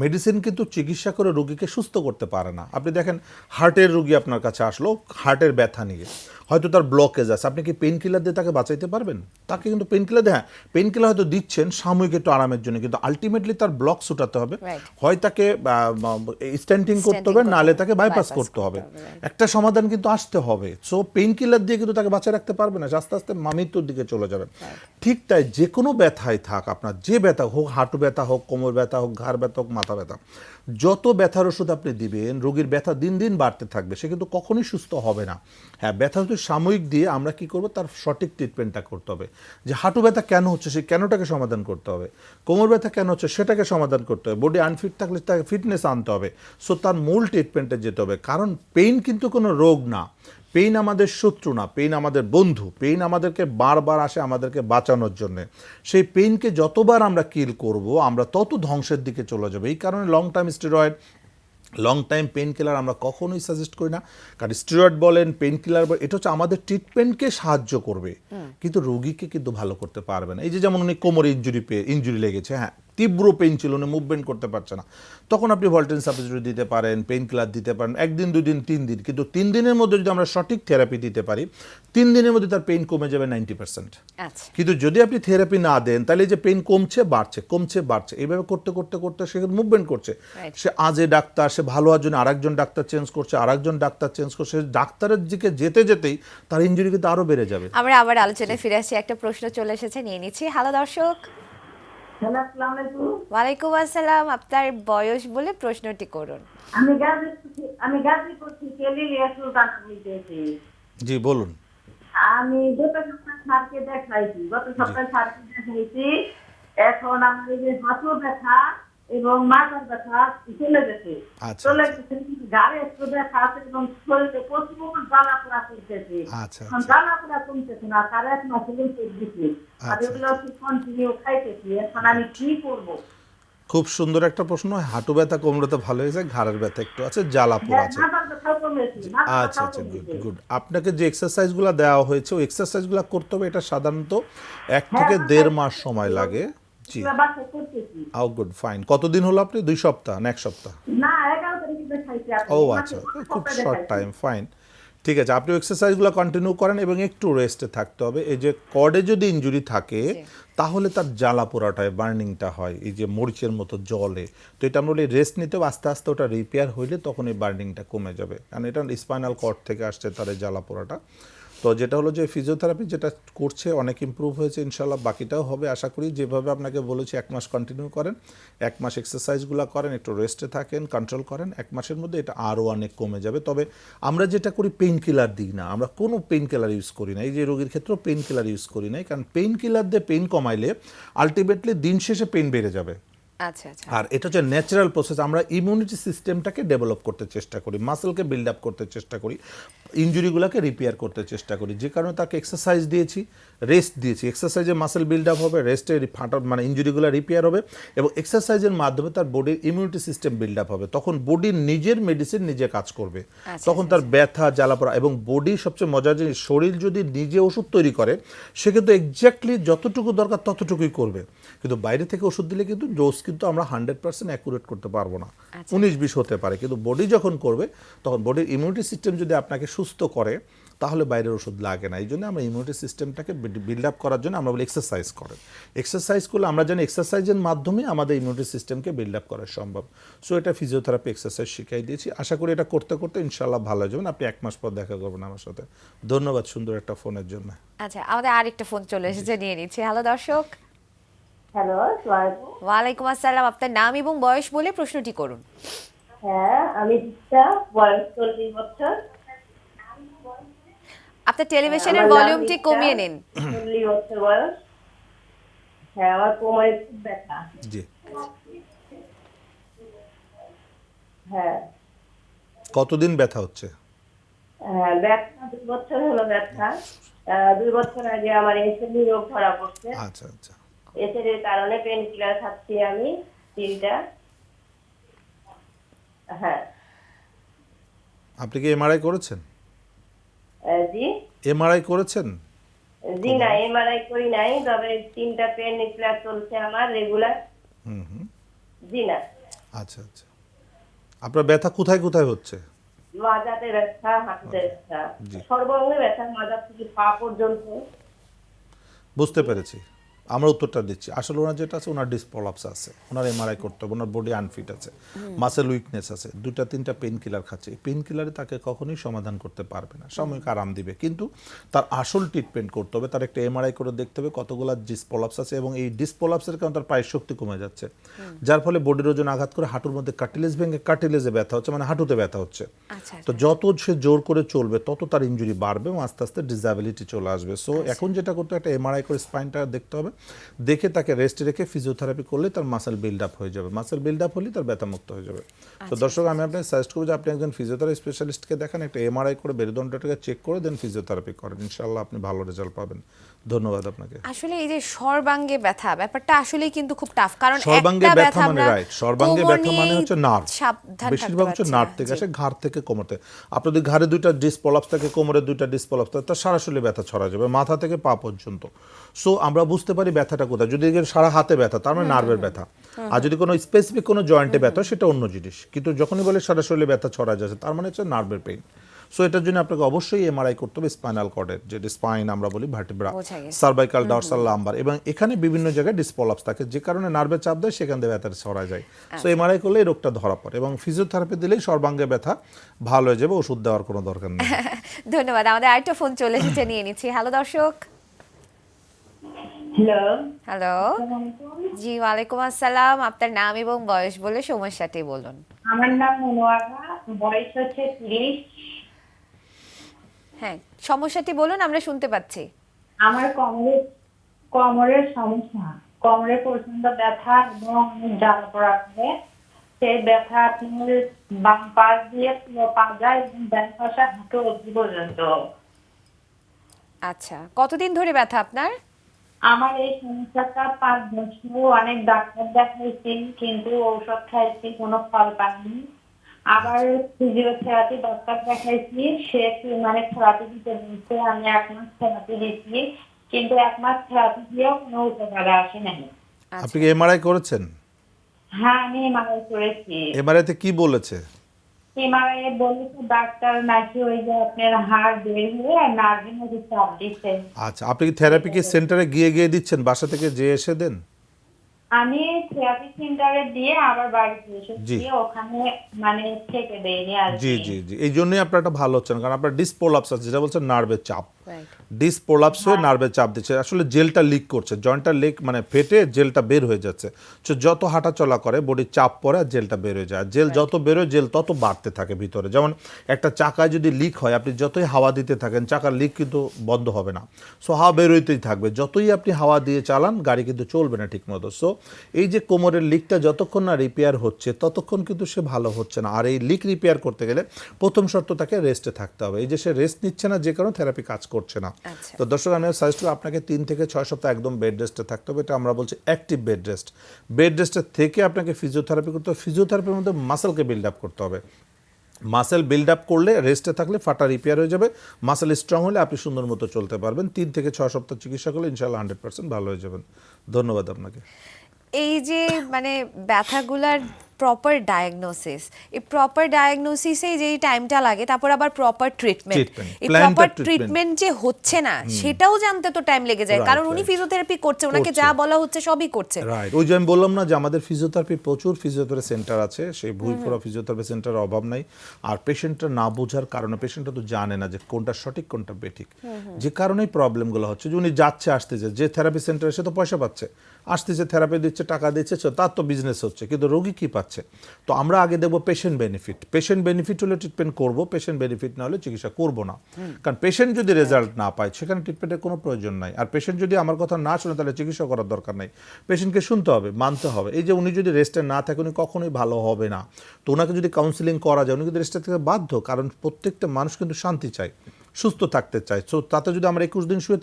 মেডিসিন কিন্তু চিকিৎসা করে রোগীকে সুস্থ করতে পারে না। আপনি দেখেন হার্টের রোগী আপনার কাছে আসলো হার্টের ব্যথা নিয়ে, হয়তো তার ব্লকেজ আছে, আপনি কি পেইন কিলার দিয়ে তাকে বাঁচাইতে পারবেন? তাকে কিন্তু পেইন কিলার হ্যাঁ পেইন কিলার হয়তো দিচ্ছেন সাময়িক একটু আরামের জন্য, কিন্তু আলটিমেটলি তার ব্লক ছুটাতে হবে, হয় তাকে স্ট্যান্টিং করতে হবে, নালে তাকে বাইপাস করতে হবে, একটা সমাধান কিন্তু আসতে হবে। সো পেইন কিলার দিয়ে কিন্তু তাকে বাঁচায় রাখতে পারবে না, আস্তে আস্তে মৃত্যুর দিকে চলে যাবে। ঠিক তাই যে কোনো ব্যথায় থাক আপনার, যে ব্যথা হোক, হাঁটু ব্যথা হোক, কোমর ব্যথা হোক, ঘাড় ব্যথা হোক, মাথা ব্যথা, যত ব্যথার ওষুধ আপনি দিবেন রোগীর ব্যথা দিন দিন বাড়তে থাকবে, সে কিন্তু কখনোই সুস্থ হবে না। হ্যাঁ, ব্যথা যদি সাময়িক দিয়ে আমরা কি করব, তার সঠিক ট্রিটমেন্টটা করতে হবে। যে হাঁটু ব্যথা কেন হচ্ছে সেই কেনটাকে সমাধান করতে হবে, কোমর ব্যথা কেন হচ্ছে সেটাকে সমাধান করতে হবে, বডি আনফিট থাকলে তাকে ফিটনেস আনতে হবে। সো তার মূল ট্রিটমেন্টে যেতে হবে, কারণ পেইন কিন্তু কোনো রোগ না, পেইন আমাদের শত্রু না, পেইন আমাদের বন্ধু, পেইন আমাদেরকে বারবার আসে আমাদেরকে বাঁচানোর জন্য। সেই পেইনকে যতবার আমরা কিল করব আমরা তত ধ্বংসের দিকে চলে যাবে। এই কারণে long time steroid, long time pain killer আমরা কখনোই সাজেস্ট করি না, কারণ স্টেরয়েড বলেন, পেইন কিলার বলেন, এটা হচ্ছে আমাদের ট্রিটমেন্টকে সাহায্য করবে কিন্তু রোগীকে কিন্তু ভালো করতে পারবে না। এই যে যেমন উনি কোমরে ইনজুরি লেগেছে, হ্যাঁ তীব্র পেইন ছিল, উনি মুভমেন্ট করতে পারছে না, তখন আপনি ভলটেন সাপোজিটরি দিতে পারেন, পেইন কিলার দিতে পারেন 1 দিন 2 দিন 3 দিন, কিন্তু 3 দিনের মধ্যে যদি আমরা সঠিক থেরাপি দিতে পারি 3 দিনের মধ্যে তার পেইন কমে যাবে 90%। আচ্ছা, কিন্তু যদি আপনি থেরাপি না দেন তাহলে যে পেইন কমছে বাড়ছে, কমছে বাড়ছে, এইভাবে করতে করতে করতে সে মুভমেন্ট করছে, সে আজে ডাক্তার, সে ভালো হওয়ার জন্য আরেকজন ডাক্তার চেঞ্জ করছে, আরেকজন ডাক্তার চেঞ্জ করছে, ডাক্তারের দিকে যেতে যেতেই তার ইনজুরি কিন্তু আরো বেড়ে যাবে। আমরা আবার আলোচনায় ফিরে আসি, একটা প্রশ্ন চলে এসেছে, নিয়ে নিচ্ছি। হ্যালো দর্শক। হ্যালো, আসসালামু আলাইকুম। ওয়ালাইকুম আসসালাম, আপনার বয়স বলে প্রশ্নটি করুন। আমি গাজীপুর থেকে লিলিয়া সুলতান বলতেছি। জি বলুন। আমি গত সপ্তাহে স্যারকে দেখাইছি। এখন আমার এই যে হাঁটুর ব্যথা এবং মাথার ব্যথা চলে গেছে, আচ্ছা, চলে গেছে, কিন্তু ঘাড়ে একটু ব্যথা আছে এবং শরীরে প্রচুর জ্বালা পোড়া করতেছে। আচ্ছা, এখন জ্বালা পোড়া কমতেছে না, তার 1 মাস হলো দিচ্ছি, আর এগুলো কন্টিনিউ খাইতেছি। এখন আমি কি করবো? খুব সুন্দর একটা প্রশ্ন। হাঁটু ব্যথা কোমরে তো ভালো হয়েছে, ঘাড়ের ব্যথা একটু আছে, জ্বালা পোড়া আছে। মাথার ব্যথাও কমেছে, আচ্ছা আচ্ছা, গুড গুড। আপনাকে যে এক্সারসাইজগুলো দেওয়া হয়েছে ওই এক্সারসাইজগুলো করতে হবে, এটা সাধারণত 1 থেকে 1.5 মাস সময় লাগে। জি, বাসায় করতেছি। আও গুড, ফাইন। কতদিন হলো আপনি, 2 সপ্তাহ না 1 সপ্তাহ? না, 11 তারিখে দেখাইছি। ও আচ্ছা, খুব শর্ট টাইম, ফাইন, ঠিক আছে। আপনি এক্সারসাইজগুলো কন্টিনিউ করেন এবং একটু রেস্টে থাকতে হবে। এই যে কর্ডে যদি ইনজুরি থাকে তাহলে তার জ্বালা পোড়াটায় বার্নিংটা হয় এই যে মরিচের মতো জলে, তো এটা আমরা বলি রেস্ট নিতে হবে, আস্তে আস্তে ওটা রিপেয়ার হইলে তখন এই বার্নিংটা কমে যাবে, কারণ এটা স্পাইনাল কর্ড থেকে আসছে তার এই জ্বালা পোড়াটা। তো যেটা হলো যে ফিজিওথেরাপি যেটা করছে অনেক ইমপ্রুভ হয়েছে, ইনশাল্লাহ বাকিটাও হবে আশা করি। যেভাবে আপনাকে বলেছি 1 মাস কন্টিনিউ করেন, 1 মাস এক্সারসাইজগুলো করেন, একটু রেস্টে থাকেন, কন্ট্রোল করেন, 1 মাসের মধ্যে এটা আরও অনেক কমে যাবে। তবে আমরা যেটা করি পেইন কিলার দিই না, আমরা কোনো পেইন কিলার ইউজ করি না, এই যে রোগীর ক্ষেত্রেও পেইন কিলার ইউজ করি না, কারণ পেইন কিলার দিয়ে পেইন কমাইলে আলটিমেটলি দিন শেষে পেইন বেড়ে যাবে। আচ্ছা আচ্ছা, আর এটা হচ্ছে ন্যাচারাল প্রসেস, আমরা ইমিউনিটি সিস্টেমটাকে ডেভেলপ করতে চেষ্টা করি, মাসেলকে বিল্ড আপ করতে চেষ্টা করি, ইনজুরিগুলোকে রিপেয়ার করতে চেষ্টা করি, যে কারণে তাকে এক্সারসাইজ দিয়েছি, রেস্ট দিয়েছি। এক্সারসাইজে মাসেল বিল্ড আপ হবে, রেস্টে মানে ইনজুরিগুলো রিপেয়ার হবে, এবং এক্সারসাইজের মাধ্যমে তার বডির ইমিউনিটি সিস্টেম বিল্ড আপ হবে, তখন বডির নিজের মেডিসিন নিজে কাজ করবে, তখন তার ব্যথা জ্বালাপোড়া এবং বডি সবচেয়ে মজার জিনিস, শরীর যদি নিজে ওষুধ তৈরি করে সে কিন্তু এক্স্যাক্টলি যতটুকু দরকার ততটুকুই করবে, কিন্তু বাইরে থেকে ওষুধ দিলে কিন্তু ডোজ কিন্তু আমরা 100% অ্যাকুরেট করতে পারবো না, 19-20 হতে পারে, কিন্তু বডি যখন করবে তখন বডির ইমিউনিটি সিস্টেম যদি আপনাকে সুস্থ করে তাহলে বাইরের ওষুধ লাগে না। এই জন্য আমরা ইমিউনিটি সিস্টেমটাকে বিল্ড আপ করার জন্য আমরা বলি এক্সারসাইজ করেন। এক্সারসাইজ করলে আমরা জানি এক্সারসাইজের মাধ্যমে আমাদের ইমিউনিটি সিস্টেমকে বিল্ড আপ করা সম্ভব। সো এটা ফিজিওথেরাপি এক্সারসাইজ শিখাই দিয়েছি, আশা করি এটা করতে করতে ইনশাল্লাহ ভালো হয়ে যাবেন। আপনি 1 মাস পর দেখা করবেন আমার সাথে। ধন্যবাদ সুন্দর একটা ফোনের জন্য। আচ্ছা, আমাদের আরেকটা ফোন চলে এসেছে, নিয়ে নিচ্ছি। হ্যালো দর্শক। হ্যালো, ওয়ালাইকুম আসসালাম, আপনার নাম এবং বয়স বলে প্রশ্নটি করুন। হ্যাঁ, আমি দীপ্তা, বয়স 40 বছর। আপনার টেলিভিশনের ভলিউমটি কমিয়ে নিন। 40 বছর বয়স। হ্যাঁ, আমার কোমরে খুব ব্যথা। জি, হ্যাঁ কতদিন ব্যথা হচ্ছে? হ্যাঁ, ব্যথা 2 বছর হলো ব্যথা। 2 বছর আগে আমার এসএলই রোগ ধরা পড়ছে। আচ্ছা আচ্ছা এসএলির কারণে পেন কিলার খাচ্ছি আমি 3টা। হ্যাঁ। আপনি কি এমআরআই করেছেন? জি এমআরআই করেছেন? জি না, এমআরআই করি নাই, তবে 3টা পেন কিলার চলছে আমার রেগুলার। হুম হুম জি না। আচ্ছা আচ্ছা আপনার ব্যথা কোথায় কোথায় হচ্ছে? মাজাতে ব্যথা, হাঁটুতে ব্যথা, জি। সর্বাঙ্গে ব্যথা, মাজা থেকে পা পর্যন্ত। বুঝতে পেরেছি। আমরা উত্তরটা দিচ্ছি। আসলে ওনার যেটা আছে, ওনার ডিসপ্রলাপস আছে, ওনার এমআরআই করতে হবে, ওনার বডি আনফিট আছে, মাসেল উইকনেস আছে, 2-3টা পেন কিলার খাচ্ছে। এই পেন কিলারে তাকে কখনোই সমাধান করতে পারবে না, সাময়িক আরাম দিবে, কিন্তু তার আসল ট্রিটমেন্ট করতে হবে। তার একটা এমআরআই করে দেখতে হবে কতগুলো ডিসপ্রলাপস আছে, এবং এই ডিসপ্রলাপসের কারণে তার পায়ের শক্তি কমে যাচ্ছে, যার ফলে বডির ওজন আঘাত করে হাঁটুর মধ্যে কার্টিলেজ ভেঙে কার্টিলেজে ব্যথা হচ্ছে, মানে হাঁটুতে ব্যথা হচ্ছে। আচ্ছা তো যত সে জোর করে চলবে তত তার ইনজুরি বাড়বে এবং আস্তে আস্তে ডিসএবিলিটি চলে আসবে। সো এখন যেটা করতে হবে, একটা এমআরআই করে স্পাইনটা দেখতে হবে, দেখে তাকে রেস্টে রেখে ফিজিওথেরাপি করলে তার মাসেল বিল্ড আপ হয়ে যাবে। মাসেল বিল্ড আপ হলে তার ব্যথা মুক্ত হয়ে যাবে। তো দর্শক, আমি আপনাকে সাজেস্ট করবো যে আপনি একজন ফিজিওথেরাপি স্পেশালিস্টকে দেখান, একটা এমআরআই করে মেরুদণ্ডটাকে চেক করে দেন ফিজিওথেরাপি করেন, ইনশাআল্লাহ আপনি ভালো রেজাল্ট পাবেন। ধন্যবাদ আপনাকে। আসলে এই যে সর্বাঙ্গে ব্যথা ব্যাপারটা আসলেই কিন্তু খুব টাফ, কারণ সর্বাঙ্গে একটা ব্যথা মানে আমরা রাইট, সর্বাঙ্গে কোমর ব্যথা মানে নিয়েই হচ্ছে নার্ভ, সাবধান থাকতে বেশিরভাগ হচ্ছে পারছি নার্ভ না। থেকে জি। আসে, ঘাড় থেকে কোমরতে। আপনাদের ঘাড়ে 2টা ডিসপ্রলাপস থাকে, কোমরে 2টা ডিসপ্রলাপস থাকে, তার সারা শরীরে ব্যথা ছড়া যাবে, মাথা থেকে পা পর্যন্ত। সো আমরা বুঝতে পারি ব্যথাটা কোথায়। যদি সারা হাতে ব্যথা, তার মানে নার্ভের ব্যথা। আর যদি কোনো স্পেসিফিক কোনো জয়েন্টে ব্যথা, সেটা অন্য জিনিস। কিন্তু যখনই বলে সারা শরীরে ব্যথা ছড়া যাচ্ছে, তার মানে হচ্ছে নার্ভের পেইন। সো এটার জন্য আপনাকে অবশ্যই এমআরআই করতে হবে স্পাইনাল কর্ডের, যেটা স্পাইন আমরা বলি, ভার্টিব্রা, বোঝা গেছে। সার্ভাইকাল, ডরসাল, লাম্বার, এবং এখানে বিভিন্ন জায়গায় ডিসপ্রলাপস থাকে, যে কারণে নার্ভে চাপ দেয়, সেখান থেকে ব্যথা ছড়া যায়। সো এমআরআই করলে এই রোগটা ধরা পড়ে, এবং ফিজিওথেরাপি দিলেই সর্বাঙ্গে ব্যথা ভালো হয়ে যাবে, ওষুধ দেওয়ার কোনো দরকার নেই। ধন্যবাদ। আমাদের আরেকটা ফোন চলে এসেছে, নিয়ে নিচ্ছি। হ্যালো দর্শক। হ্যালো। হ্যালো। জি, ওয়ালাইকুম আসসালাম। আপনার নাম এবং বয়স বলে সমস্যাটি বলুন। আমার নাম মনোয়ারা, বয়স হচ্ছে 30। হ্যাঁ, সমস্যাটি বলুন, আমরা শুনতে পাচ্ছি। আমার কোমরের সমস্যা, কোমরে প্রচন্ড ব্যথা এবং জ্বালা পোড়া করে। সেই ব্যথা আপনার বাম পাশ দিয়ে পুরো পা যায় এবং ডান পাশে হাঁটু অবধি পর্যন্ত। আচ্ছা, কতদিন ধরে ব্যথা আপনার? আমার এই সমস্যাটা 5 বছর, অনেক ডাক্তার দেখাইছি, কিন্তু ঔষধ খাইছি, কোনো ফল পাইনি। আবার ফিজিওথেরাপি ডাক্তার দেখাইছি, সে মানে থেরাপি দিতে বলছে, আমি 1 মাস থেরাপি দিচ্ছি, কিন্তু 1 মাস থেরাপি দিয়েও কোনো উপকার আসে নাই। আপনি কি এমআরআই করেছেন? হ্যাঁ, আমি এমআরআই করেছি। এমআরআইতে কি বলেছে? এমআরআই বলেছে ডাক্তার নাকি ওই যে আপনার হাড় বের হয়ে নার্ভের মধ্যে চাপ দিচ্ছে। আচ্ছা, আপনি কি থেরাপি কি সেন্টারে গিয়ে গিয়ে দিচ্ছেন, বাসা থেকে যেয়ে এসে দেন? আমি থেরাপি সেন্টারে দিয়ে আবার বাড়িতে এসেছি, জি। ওখানে মানে থেকে দেয়নি আর জি কি। জি জি, এই জন্যই আপনার এটা ভালো হচ্ছে না, কারণ আপনার ডিসপ্রলাপস আছে, যেটা বলছেন নার্ভের চাপ। রাইট। ডিসপ্রলাপস হয়ে নার্ভের চাপ দিচ্ছে, আসলে জেলটা লিক করছে, জয়েন্টটা লিক মানে ফেটে জেলটা বের হয়ে যাচ্ছে। তো যত হাঁটা চলা করে বডির চাপ পড়ে আর জেলটা বের হয়ে যায়, জেল যত বেরোয় জেল তত বাড়তে থাকে ভিতরে। যেমন একটা চাকায় যদি লিক হয়, আপনি যতই হাওয়া দিতে থাকেন, চাকার লিক কিন্তু বন্ধ হবে না। সো হাওয়া বেরোইতেই থাকবে, যতই আপনি হাওয়া দিয়ে চালান গাড়ি কিন্তু চলবে না ঠিক মতো। সো এই যে কোমরের লিকটা যতক্ষণ না রিপেয়ার হচ্ছে, ততক্ষণ কিন্তু সে ভালো হচ্ছে না। আর এই লিক রিপেয়ার করতে গেলে প্রথম শর্ত তাকে রেস্টে থাকতে হবে। এই যে সে রেস্ট নিচ্ছে না, যে কারণে থেরাপি কাজ করছে না। আচ্ছা। তো দর্শক, আমি সাজেস্ট করি আপনাকে 3 থেকে 6 সপ্তাহ একদম বেড রেস্টে থাকতে হবে। এটা আমরা বলছি অ্যাক্টিভ বেড রেস্ট। বেড রেস্টের থেকে আপনাকে ফিজিওথেরাপি করতে হবে। ফিজিওথেরাপির মধ্যে মাসেলকে বিল্ড আপ করতে হবে। মাসেল বিল্ড আপ করলে, রেস্টে থাকলে ফাটা রিপেয়ার হয়ে যাবে, মাসেল স্ট্রং হলে আপনি সুন্দর মতো চলতে পারবেন। 3 থেকে 6 সপ্তাহ চিকিৎসা করলে ইনশাআল্লাহ 100% ভালো হয়ে যাবেন। ধন্যবাদ আপনাকে। এই যে মানে ব্যথাগুলার প্রপার ডায়াগনোসিস, এই প্রপার ডায়াগনোসিসে যে টাইমটা লাগে, তারপর আবার প্রপার ট্রিটমেন্ট, Treatment, এই planned প্রপার treatment। ট্রিটমেন্ট যে হচ্ছে না সেটাও জানতে তো টাইম লেগে যায়, Right, কারণ উনি right. ফিজিওথেরাপি করছে, ওনাকে করছে। যা বলা হচ্ছে সবই করছে। রাইট, ওই যে আমি বললাম না যে আমাদের ফিজিওথেরাপি প্রচুর ফিজিওথেরাপি সেন্টার আছে, সেই ভুইফোড়া ফিজিওথেরাপি সেন্টারের অভাব নাই। আর পেশেন্টটা না বোঝার কারণে, পেশেন্টটা তো জানে না যে কোনটা সঠিক কোনটা বেঠিক, যে কারণেই প্রবলেমগুলো হচ্ছে। যে উনি যাচ্ছে আসতেছে, যে থেরাপি সেন্টারে সে তো পয়সা পাচ্ছে, আসতেছে থেরাপি দিচ্ছে, টাকা দিচ্ছে, তার তো বিজনেস হচ্ছে, কিন্তু রোগী কি পাচ্ছে? তো আমরা আগে দেখবো পেশেন্ট বেনিফিট। পেশেন্ট বেনিফিট হলে ট্রিটমেন্ট করব, পেশেন্ট বেনিফিট না হলে চিকিৎসা করব না। কারণ পেশেন্ট যদি রেজাল্ট না পায়, সেখানে ট্রিটমেন্টের কোনো প্রয়োজন নাই। আর পেশেন্ট যদি আমার কথা না শুনে, তাহলে চিকিৎসা করার দরকার নাই। পেশেন্টকে শুনতে হবে, মানতে হবে। এই যে উনি যদি রেস্টে না থাকে, উনি কখনোই ভালো হবে না। তো ওনাকে যদি কাউন্সিলিং করা যায়, উনি কিন্তু রেস্টে থেকে বাধ্য, কারণ প্রত্যেকটা মানুষ কিন্তু শান্তি চায়। সুস্থ থাকতে চায়। সো তাতে যদি আমরা 21 দিন শুয়ে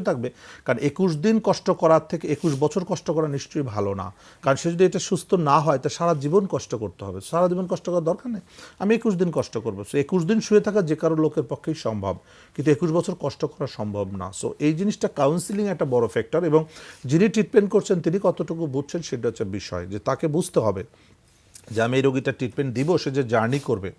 থাকবে, কারণ 21 দিন কষ্ট করার থেকে 21 বছর কষ্ট করা নিশ্চয়ই ভালো না। কারণ সে যদি এটা সুস্থ না হয় তা সারা জীবন কষ্ট করতে হবে। সারা জীবন কষ্ট করার দরকার নেই, আমি 21 দিন কষ্ট করবো। সো 21 দিন শুয়ে থাকা যে কারো লোকের পক্ষেই সম্ভব, কিন্তু 21 বছর কষ্ট করা সম্ভব না। সো এই জিনিসটা কাউন্সিলিং একটা বড় ফ্যাক্টর, এবং যিনি ট্রিটমেন্ট করছেন তিনি কতটুকু বুঝছেন সেটা হচ্ছে বিষয়। যে তাকে বুঝতে হবে যে আমি এই রোগীটা ট্রিটমেন্ট দিব, সে যে জার্নি করবে,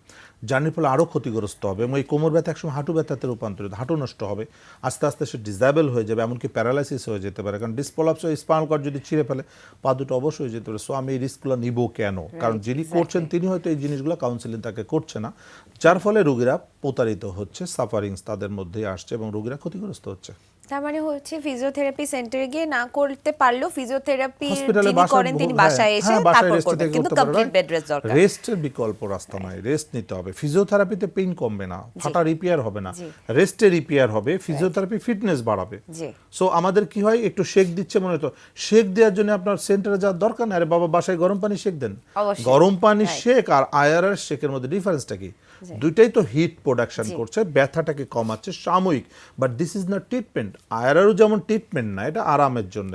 জার্নির ফলে আরও ক্ষতিগ্রস্ত হবে, এবং এই কোমর ব্যথা একসময় হাঁটু ব্যথাতে রূপান্তরিত, হাঁটু নষ্ট হবে, আস্তে আস্তে সে ডিসেবল হয়ে যাবে, এমনকি প্যারালাইসিস হয়ে যেতে পারে। কারণ ডিসপোলাপস স্পাইনাল কর্ড যদি ছিঁড়ে ফেলে পা দুটো অবশ্যই হয়ে যেতে পারে। সো আমি এই রিস্কগুলো নিব কেন? কারণ যিনি করছেন তিনি হয়তো এই জিনিসগুলো কাউন্সিলিং তাকে করছে না, যার ফলে রোগীরা প্রতারিত হচ্ছে, সাফারিংস তাদের মধ্যেই আসছে এবং রোগীরা ক্ষতিগ্রস্ত হচ্ছে। তার মানে হচ্ছে ফিজিওথেরাপি সেন্টারে গিয়ে না করতে পারলেও ফিজিওথেরাপি হসপিটালে যিনি করেন তিনি বাসায় এসে তারপর করবেন, কিন্তু কমপ্লিট বেড রেস্ট দরকার। রেস্টের বিকল্প রাস্তা নাই, রেস্ট নিতে হবে। ফিজিওথেরাপিতে পেইন কমবে না, ফাটা রিপেয়ার হবে না, রেস্টে রিপেয়ার হবে। ফিজিওথেরাপি ফিটনেস বাড়াবে। সো আমাদের কি হয়, একটু শেক দিচ্ছে মনে হতো, শেক দেওয়ার জন্য আপনার সেন্টারে যাওয়ার দরকার নেই। আরে বাবা, বাসায় গরম পানি শেক দেন। গরম পানি শেক আর আইআরআর শেকের মধ্যে ডিফারেন্সটা কি? দুইটাই তো হিট প্রোডাকশন করছে, ব্যথাটাকে কমাচ্ছে সাময়িক, but this is not treatment. আইআরআরও যেমন ট্রিটমেন্ট না, এটা আরামের জন্য।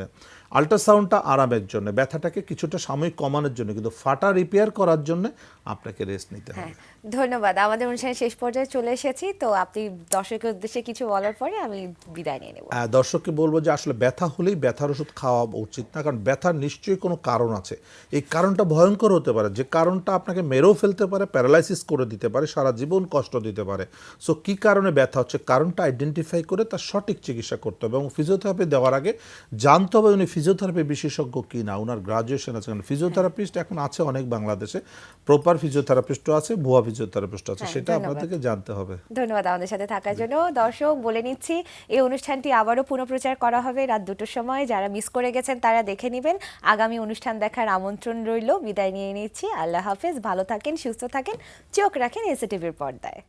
আল্ট্রাসাউন্ডটা আরামের জন্য, ব্যথাটাকে কিছুটা সাময়িক কমানোর জন্য, কিন্তু ফাটা রিপেয়ার করার জন্য আপনাকে রেস্ট নিতে হবে। ধন্যবাদ। আমাদের অনুষ্ঠানের শেষ পর্যায়ে চলে এসেছি, তো আপনি দর্শকের উদ্দেশ্যে কিছু বলার পরে আমি বিদায় নিয়ে নেব। দর্শককে বলবো যে আসলে ব্যথা হলেই ব্যথার ওষুধ খাওয়া উচিত না, কারণ ব্যথার নিশ্চয়ই কোনো কারণ আছে। এই কারণটা ভয়ঙ্কর হতে পারে, যে কারণটা আপনাকে মেরেও ফেলতে পারে, প্যারালাইসিস করে দিতে পারে, সারা জীবন কষ্ট দিতে পারে। সো কী কারণে ব্যথা হচ্ছে, কারণটা আইডেন্টিফাই করে তার সঠিক চিকিৎসা করতে হবে, এবং ফিজিওথেরাপি দেওয়ার আগে জানতে হবে উনি ফিজিওথেরাপি বিশেষজ্ঞ কি না, ওনার গ্রাজুয়েশন আছে। কারণ ফিজিওথেরাপিস্ট এখন আছে অনেক বাংলাদেশে, প্রপার ফিজিওথেরাপিস্টও আছে, ভুয়া ফিজিওথেরাপিস্ট আছে, সেটা আপনাদেরকে জানতে হবে। ধন্যবাদ আমাদের সাথে থাকার জন্য। দর্শক, বলে নিচ্ছি এই অনুষ্ঠানটি আবারও পুনঃপ্রচার করা হবে রাত 2টার সময়। যারা মিস করে গেছেন তারা দেখে নেবেন। আগামী অনুষ্ঠান দেখার আমন্ত্রণ রইল। বিদায় নিয়ে নিচ্ছি। আল্লাহ হাফেজ। ভালো থাকেন, সুস্থ থাকেন, চোখ রাখেন এসএটিভির পর্দায়।